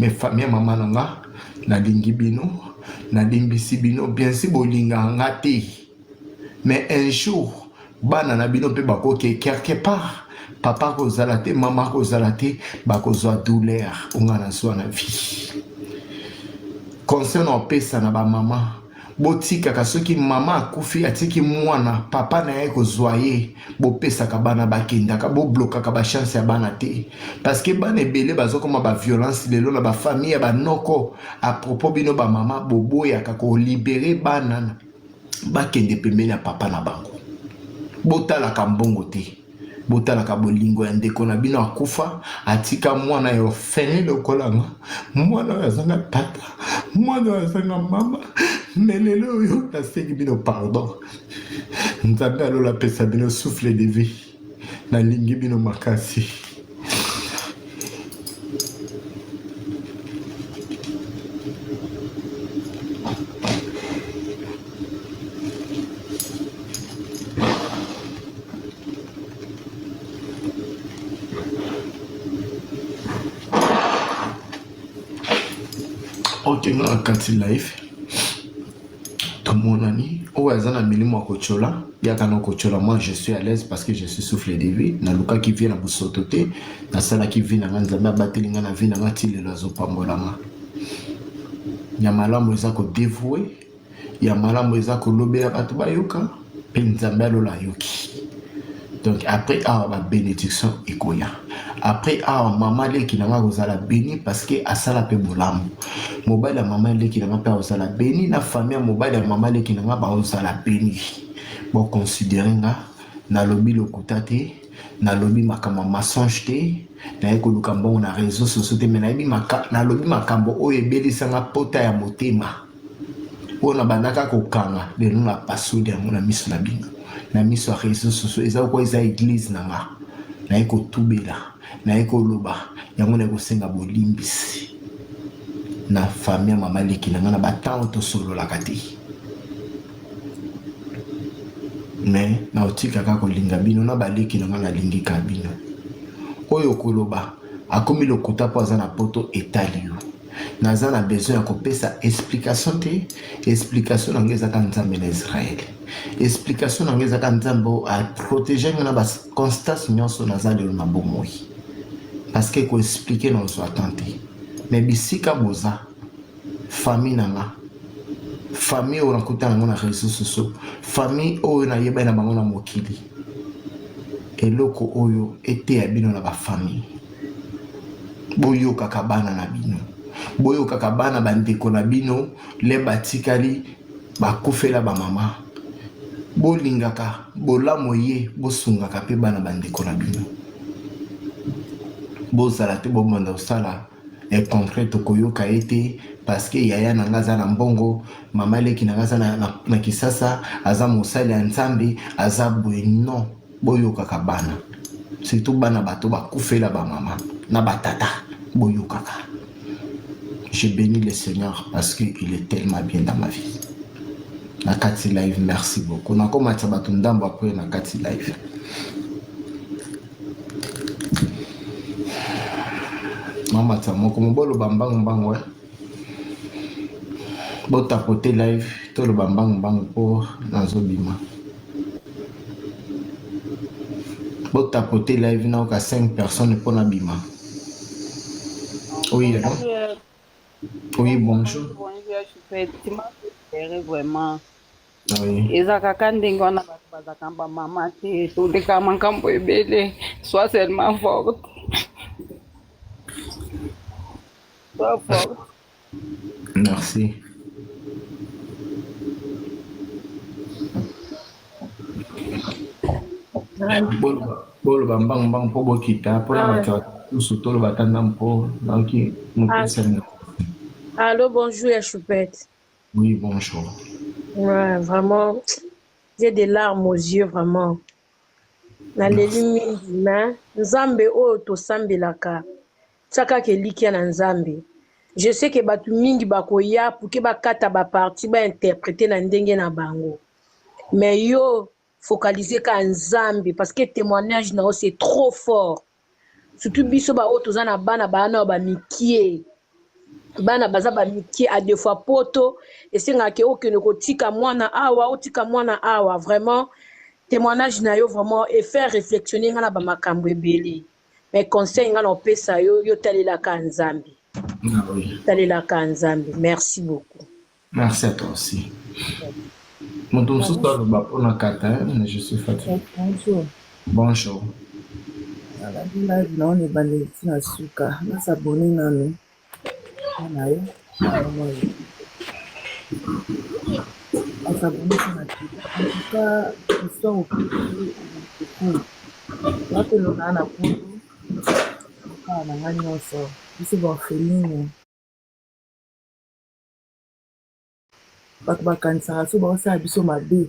[SPEAKER 1] Mais famille ya mama na nga nalingi bino nalimbisi bino bien si bolinga nga te, mais un jour bana na bino mpe bakoki quelque part papa kozala te mama kozala te bakozwa douleur onga na zwa na vie. Conseil na opesa na bamama botikaka soki mama akufi atiki mwana papa na ye kozwa ye bopesaka bana bakendaka boblokaka bachance ya bana te, parce que bana ebele bazokoma baviolence lelo na bafamille ya banoko. Apropos bino bamama boboyaka kolibere bana bakende pembeni ya papa na bango, botalaka mbongo te, botalaka bolingo ya ndeko na bino akufa atika mwana ya orphelin lokolanga mwana oyo azanga tata mwana oyo azanga mama. Mais lelo oyo nasengi bino pardon, nzambe alola apesa bino souffle de vie, nalingi bino makasi. Ok, na kati life tomonani oyo aza na milimo ya kochola yaka na kochola. Moi je suis à l'aise parce que je suis souffle de vie, nalukaki vie na bosoto te, nasalaki vie na nga nzambe abateli nga na vie na nga ti lelo azopambolanga. Ya malamu eza kodévoue, ya malamu eza kolobela bato bayoka mpe nzambe alola ayoki. Donc après awa babénédiction ekoya, après awa mama leki na nga kozala béni parce que asala mpe bolamu. Mobali ya mama leki na nga mpe kozala béni, na famille ya mobali ya mama leki na nga bakozala béni. Boconsidere nga nalobi lokuta te, nalobi makambo mensonge te, naye koluka mbongo na réseau sociaux te, me nalobi makambo oyo ebelisanga pota ya motema oyo na bandaka kokanga lelo na pasoli yango na miso na bino, na miso ya réseau sociaux. Eza kwa eza église na nga naye kotubela, naye koloba yango naye kosenga bolimbisi na famille ya mama leki na nga na batango tosololaka te. Mais na otikaka kolinga bino na baleki na nga nalingika bino. Oyo koloba akomi lokuta mpo aza na poto etali yo, naza na besoin ya kopesa explication te. Explication nange ezaka nzambe na Israel, explication nange ezaka nzambe aprotéger nga na baconstance nyonso naza lelo na bomoi, parce que koexplike na ozwa tan te. Mais bisika boza famille na nga, famille oyo nakutana nango na réseau sociaux, famille oyo nayebani na bango na mokili, eloko oyo eteya bino na bafamille. Boyokaka bana na bino, boyokaka bana bandeko na bino le batikali bakufela bamama, bolingaka bolamu ye, bosungaka mpe bana bandeko na bino. Bozala te bomanda osala concret tokoyoka ete parce que yaya na nga aza na mbongo, mama leki na nga aza na kisasa, aza mosali ya nzambe, aza boye. Non, boyokaka bana, surtout bana bato bakufela bamama na batata, boyokaka. Je bénis le Seigneur parce qu'il est tellement bien dans ma vie. Nakati live, merci beaucoup. Nakoma tsabato ndambo après Nakati live. Mama tsamoko mobolo bambango bango botapote live tolo bambango bango po nazobima. Botapote live na oka 5 personnes pour na bima. Oui, alors? Oui, bonjour.
[SPEAKER 3] Vraiment.
[SPEAKER 1] Oui.
[SPEAKER 3] Ezaka kandingo na bazaka mama te to de kama kambo ebele soit seulement forte. Soit forte.
[SPEAKER 1] Merci. Bolo bambang bang po kita po na sutolo batandam po nanki mupesen.
[SPEAKER 4] Allô, bonjour, ya Choupette.
[SPEAKER 1] Oui, bonjour.
[SPEAKER 4] Ouais, vraiment, j'ai des larmes aux yeux, vraiment. naleli mingi me nzambe oyo tosambelaka tiaka kelikia na nzambe. Je sais que bato mingi bakoya pour que bakata baparti bainterprete na ndenge na bango, mais yo focaliser ka nzambe parce que témoignage nao c'est trop fort, surtout biso baoyo toza na bana bana bamikie bana baza bamikie à deux fois poto esengaka okende kotika mwana awa otika mwana awa. Vraiment témoignage na yo vraiment et faire réflexionner nga na bamakambo ebele, mais conseil nga na opesa yo yo talelaka nzambe.
[SPEAKER 1] Ah oui.
[SPEAKER 4] Talelaka nzambe. Merci beaucoup.
[SPEAKER 1] Merci à toi aussi. Mon tour ce soir, on a 4 mais je suis fatigué.
[SPEAKER 5] Bonjour.
[SPEAKER 1] Bonjour.
[SPEAKER 5] Alhamdulillah, naona bandeti na suka. Nasabone nanu. Nayo. Asabone na suka. Suka histoire au plus. Wape lona na kundu. Na ngani oso. Biso ba feline. Bato bakanisaka biso baosala biso mabe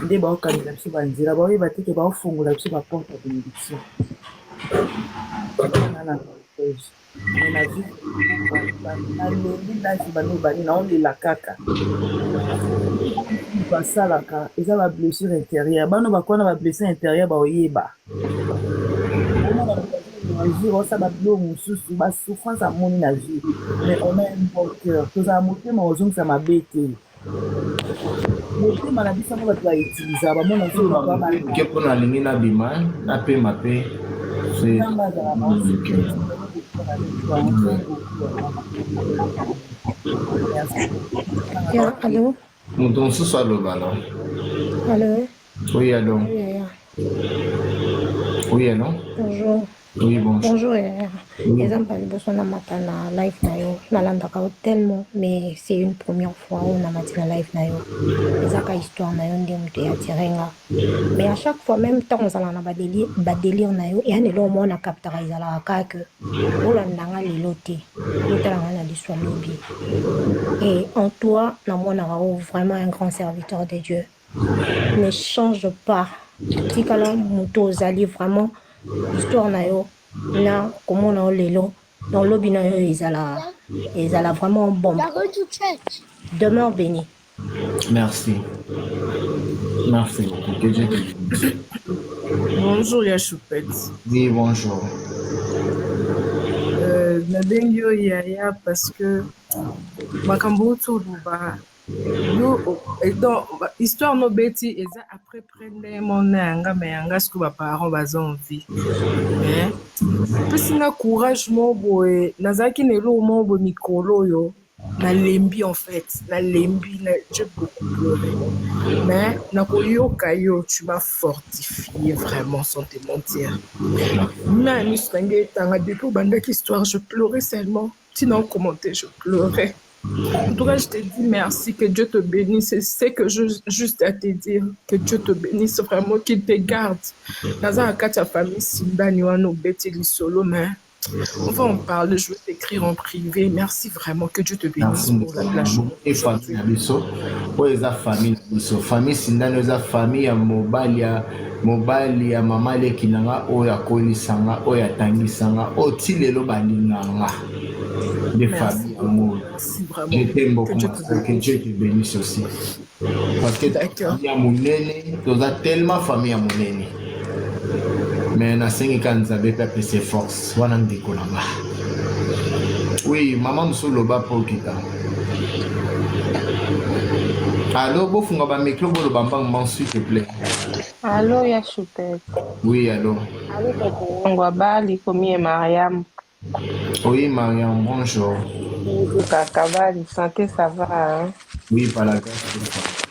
[SPEAKER 5] nde baokanisa biso banzela baoyeba te ke baofungola biso baporte ya bénédiction naleli life bano bani naolela kaka basalaka eza bablessure intérieure bano bakwana bablessure intérieure baoyeba jour osala babilo mosusu basouffrance amoni na vie mais on a un bon cœur tozala motema ozongisa mabe te motema na biso yango bato bautiliza bamona
[SPEAKER 1] ke mpona alingi nabima napema mpe
[SPEAKER 6] Allô?
[SPEAKER 1] moto mosusu aloba lo.
[SPEAKER 6] Allô?
[SPEAKER 1] Oui, allô. Oui, allô.
[SPEAKER 6] Bonjour.
[SPEAKER 1] Oui, bonjour.
[SPEAKER 6] Bonjour. Exemple, je suis en live nayo. Nalandaka tellement, mais c'est une première fois où on a mati na live nayo. Les histoire nayo ndemte ya tirenga. Mais à chaque fois, même temps, on a ba délire nayo. Et on est là au moins on a capté la que olandanga liloté. L'autre na l'histoire lobi. Et en toi, na moi na vraiment un grand serviteur de Dieu. Ne change pas. Tikala muto zali vraiment histoire nayo na comment on lelo dans lobby nayo ezala vraiment bon. Demeure béni.
[SPEAKER 1] Merci. Merci beaucoup. Que Dieu te bénisse.
[SPEAKER 5] bonjour ya choupette.
[SPEAKER 1] Oui, bonjour.
[SPEAKER 5] nabengi yo yaya parce que makambo otoloba yo donc histoire nobeti eza après prendre mona yanga me yanga siko baparent baza en vie pesinga courage mo boye nazalaki na eloko mo boye mikolo oyo nalembi en fait nalembi j'ai beaucoup pleuré mais nakoyoka yo tu m'as fortifié vraiment sans te mentir na miso na ngai etanga depuis obandaki histoire je pleurais seulement tina commenter je pleurais. En tout cas, je te dis merci, que Dieu te bénisse. C'est que juste à te dire que Dieu te bénisse vraiment, qu'il te garde. Dans un cas, ta famille, Simbani, Wano, Betty, Solo, mais on va en parler, je vais t'écrire en privé. Merci vraiment, que Dieu te bénisse pour la journée.
[SPEAKER 1] Et famille na biso, oyo eza famille na biso. Famille Sindani eza famille ya mobali ya mama leki nanga oyo akolisanga, oyo atangisanga, oyo ti lelo balinganga. Des familles amour. Je t'aime beaucoup, que Dieu te bénisse aussi. Parce que famille à Mounene, tu as tellement famille à Mounene. Mais na sengi kan zabe pepe ses forces. Wana ndiko nanga. Oui, maman nous loba pour kita. Allô, bo funga ba micro bo loba mbang s'il te plaît.
[SPEAKER 3] Allô, ya Choupette.
[SPEAKER 1] Oui, allô.
[SPEAKER 3] Allô, Papa. Ngwabali komi Mariam.
[SPEAKER 1] Oui, Mariam, bonjour.
[SPEAKER 3] Kakavali, santé, ça va, hein?
[SPEAKER 1] Oui, par la grâce.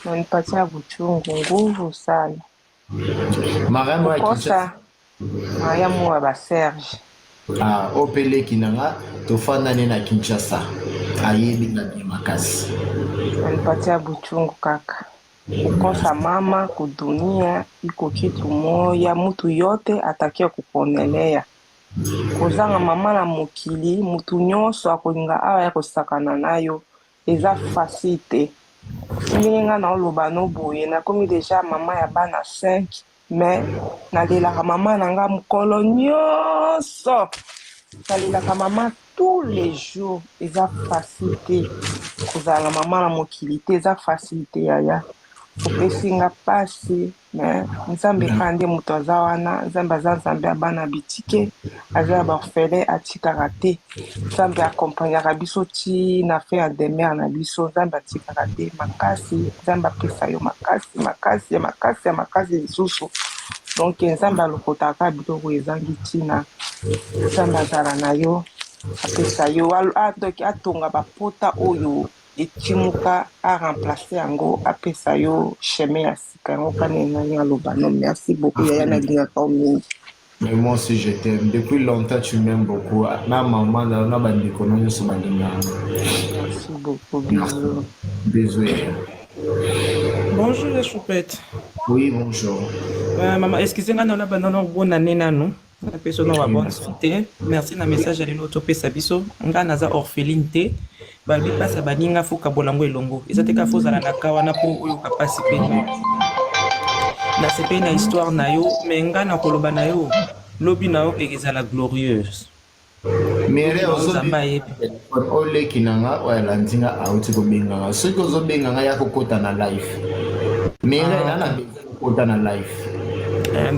[SPEAKER 3] Nanipatia buchungu, nguvu sana.
[SPEAKER 1] Mariam wa
[SPEAKER 3] Kosa, Mariam wa ba Serge.
[SPEAKER 1] Ah, opele kinanga, tofanda na Kinshasa. Ayebi na makasi.
[SPEAKER 3] Nanipatia buchungu kaka. Kukosa mama kudunia iko kitu moya, mtu yote atakia kuponelea. Kozanga mama na mokili mutu nyonso akolinga awa ya kosakana nayo eza facile te. Ndenge nga na oloba no boye nakomi deja mama ya bana 5 mais nalelaka mama na nga mokolo nyonso, nalelaka mama tous les jours. Eza facilité kozala na mama na mokili te, eza facilité yaya, opesi nga pasi, mais nzambe kaka nde moto aza wana. Nzambe aza nzambe ya bana bitike, aza ya baorphelin atikaka te. Nzambe akompagnaka biso ti na fin ya demer na biso, nzambe atikaka te. Makasi nzambe apesa yo makasi makasi ya makasi ya makasi lisusu. Donc nzambe alokotaka biloko ezangi ntina, nzambe azala na yo apesa yo donc atonga bapota oyo etimuka, aremplace yango, apesa yo chemin ya sika yango kana enani aloba. Non, merci beaucoup yaya, nalingaka yo mingi.
[SPEAKER 1] Mais moi aussi je t'aime. Depuis longtemps tu m'aimes beaucoup. Na maman na bandeko na nyonso balingaka.
[SPEAKER 3] Merci beaucoup, bisous.
[SPEAKER 1] Bisous yaya.
[SPEAKER 7] Bonjour les choupettes.
[SPEAKER 1] Oui, bonjour.
[SPEAKER 7] Maman, excusez-moi, on a bonne année nano. La personne a bonne suite. Merci na message à l'autre pesa biso. Nga naza orpheline te. Balbi pasa baninga fuka bolango elongo. Ezate ka fozala na kawana po oyo kapasi pe. Na sepe na histoire na yo, mais nga na koloba na yo. Lobi na yo ezala glorieuse.
[SPEAKER 1] Mais ole kinanga wala nzinga auti ko benganga. Soki ozo benganga ya kokota na life. Mais na kokota na life.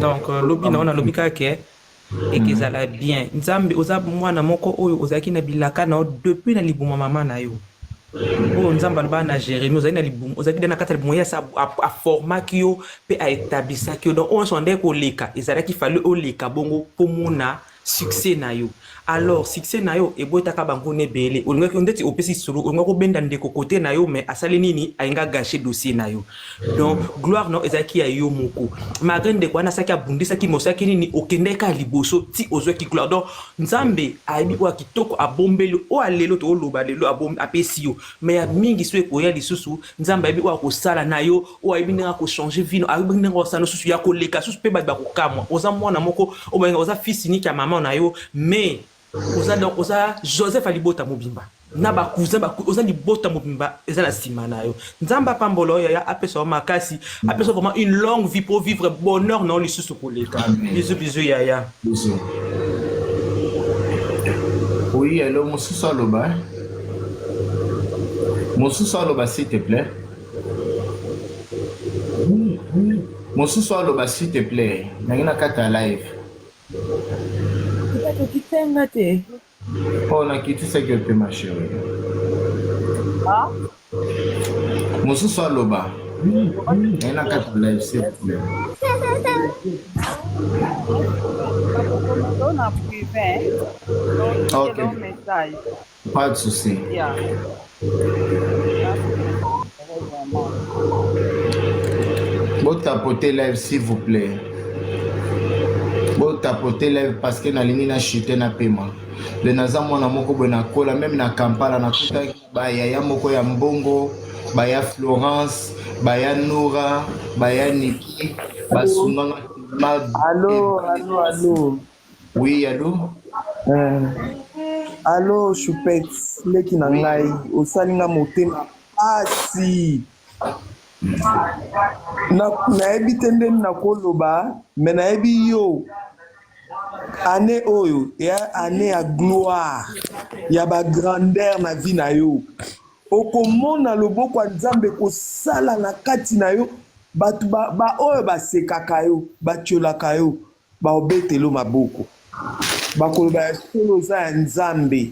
[SPEAKER 7] Donc lobi na ona lobi ka ke ekezala bien. Nzambe oza mwana moko oyo ozaki na bilaka na depuis na libuma mama na yo. Oh nzamba ba na Jérémie ozaki na libuma ozaki na kata libuma ya sa a format kyo pe a établir kyo. Donc on sondé ko leka ezalaki fallait o leka bongo pomona succès na yo. Alors succès na yo ebotaka bango ne belé olingaki ndeti opesi solo olingako benda ndeko côté na yo, mais asali nini ainga gâcher dossier na yo. Donc gloire no ezaki ya yo moko malgré ndeko wana saki abundisa ki mosaki nini okendeka liboso ti ozwaki gloire. Donc nzambe aibi wa kitoko abombeli o alelo to loba lelo abom apesi yo, mais ya mingi so ekoya lisusu nzambe aibi wa ko sala na yo o aibi nga ko changer vie no aibi nga ko sala susu ya ko leka susu pe ba ko kamwa oza mwana moko o ba oza fils unique ya maman na yo, mais oza Joseph alibota mobimba na ba cousin ba oza libota mobimba ezala sima na yo. Nzamba pambolo ya apesa makasi apesa vraiment une longue vie pour vivre bonheur non lisusu koleka. Bisous bisous yaya.
[SPEAKER 1] Bisous. Oui, alors Mosusu aloba. Mosusu aloba s'il te plaît. Mosusu aloba s'il te plaît. Nangina kata live. Oh, on a quitté ce que tu ma chérie. Ah? Mosu soit loba. Elle a quatre lives, s'il vous plaît. Ok. Pas de souci. Bon, tapoter live, s'il vous plaît. Bon tapoter live parce que na lingi na chuté na paiement. Le naza mwana moko bona kola même na Kampala na kuta ba ya moko ya mbongo, ba ya Florence, ba ya Nora, ba ya Niki, ba sunganga mal.
[SPEAKER 8] Allô.
[SPEAKER 1] Oui, allô.
[SPEAKER 8] Allô Choupette, leki na ngai osalinga motema pasi. Nayebi te ndeni nakoloba me nayebi yo année oyo ya année ya gloire ya bagrandeur na vie na yo okomona loboko ya Nzambe kosala na kati na yo bato ba oyo basekaka yo batiolaka yo baobetelo maboko bakoloba ya solo oza ya Nzambe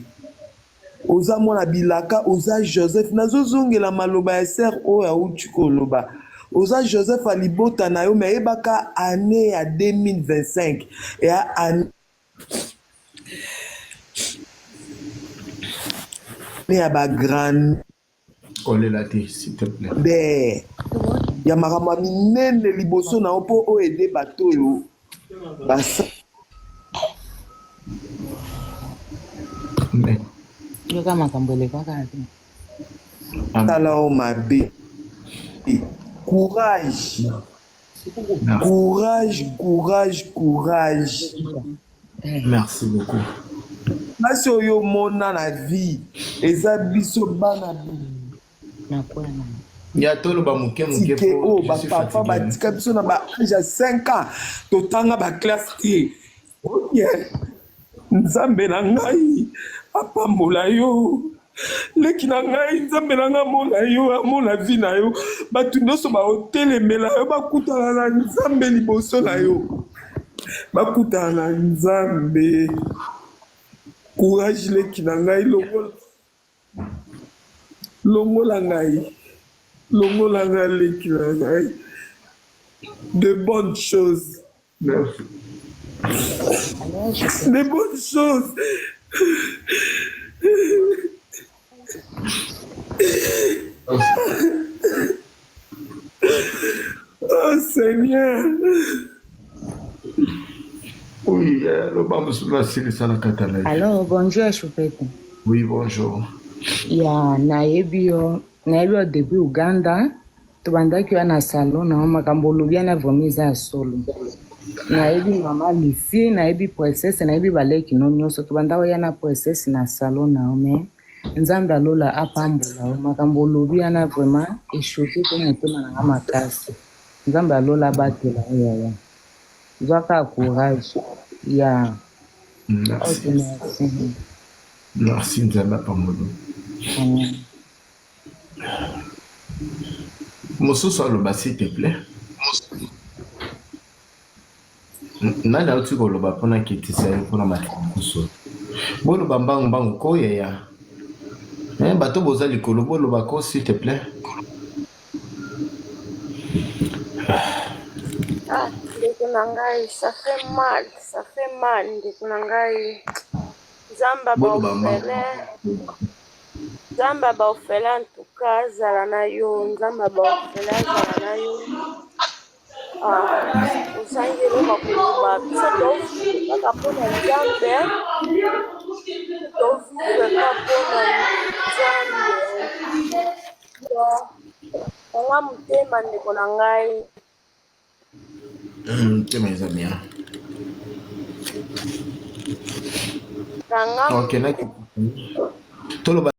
[SPEAKER 8] oza mwana bilaka oza Joseph nazozongela maloba ya ser oyo auti koloba oza Joseph alibota na yo me yebaka année ya 2025 ya année ya bagrande
[SPEAKER 1] Olelati, s'il te plaît.
[SPEAKER 8] ya makambo ya minene liboso na yo mpo oyo ede bato oyo basa
[SPEAKER 9] yoka makambo elekaka te
[SPEAKER 8] tala o mabe courage
[SPEAKER 1] Merci beaucoup.
[SPEAKER 8] Nasi oyo mona na vie eza biso bana
[SPEAKER 1] Ya toloba muke
[SPEAKER 8] tike
[SPEAKER 1] po,
[SPEAKER 8] oyo
[SPEAKER 1] je suis
[SPEAKER 8] bapapa
[SPEAKER 1] fatigué.
[SPEAKER 8] batika biso na baage ya 5 ans totanga baklasse te oye nzambe na ngai apambola yo leki na ngai nzambe na ngai amona yo amona vi na yo bato nyonso baotelemela yo bakutana na nzambe liboso na yo bakutana na nzambe courage leki na ngai longola ngai leki na ngai de bonnes choses.
[SPEAKER 1] Merci.
[SPEAKER 8] Des bonnes choses. Oh Seigneur.
[SPEAKER 1] Oui, le bambou c'est ça la catalogue.
[SPEAKER 9] Alors, bonjour, Choupette.
[SPEAKER 1] Oui, bonjour.
[SPEAKER 9] Ya, nayebi yo depuis Uganda, tubandaki yo na salon na makambo olobi na vomi eza ya solo. Nayebi mama Lucie, nayebi princesse, nayebi baleki no nyonso tubanda oya na princesse na salon na ome. Nzambe alola apambola makambo olobi na vraiment échoué ko motema na makasi. Nzambe alola batela ya. Zwaka courage. Ya.
[SPEAKER 1] Merci.
[SPEAKER 9] Merci.
[SPEAKER 1] Merci Nzambe apambola. Mosusu aloba s'il te plaît. Nani auti koloba mpona kitisa ye mpona matikuso boloba mbangu koyeya bato boza likolo boloba ko s'il te plaît.
[SPEAKER 3] Ndeko na ngai, ça fait mal ndeko na ngai. Nzamba baofele en tout cas azala na yo, nzamba baofele azala na yo. Ozangi eloko koloba biso tovivre kaka mpona nzambe, tovivre kaka mpona nzambe. Kanga motema ndeko na ngai.
[SPEAKER 1] Motema eza bien.
[SPEAKER 3] Kanga
[SPEAKER 1] Ok, toloba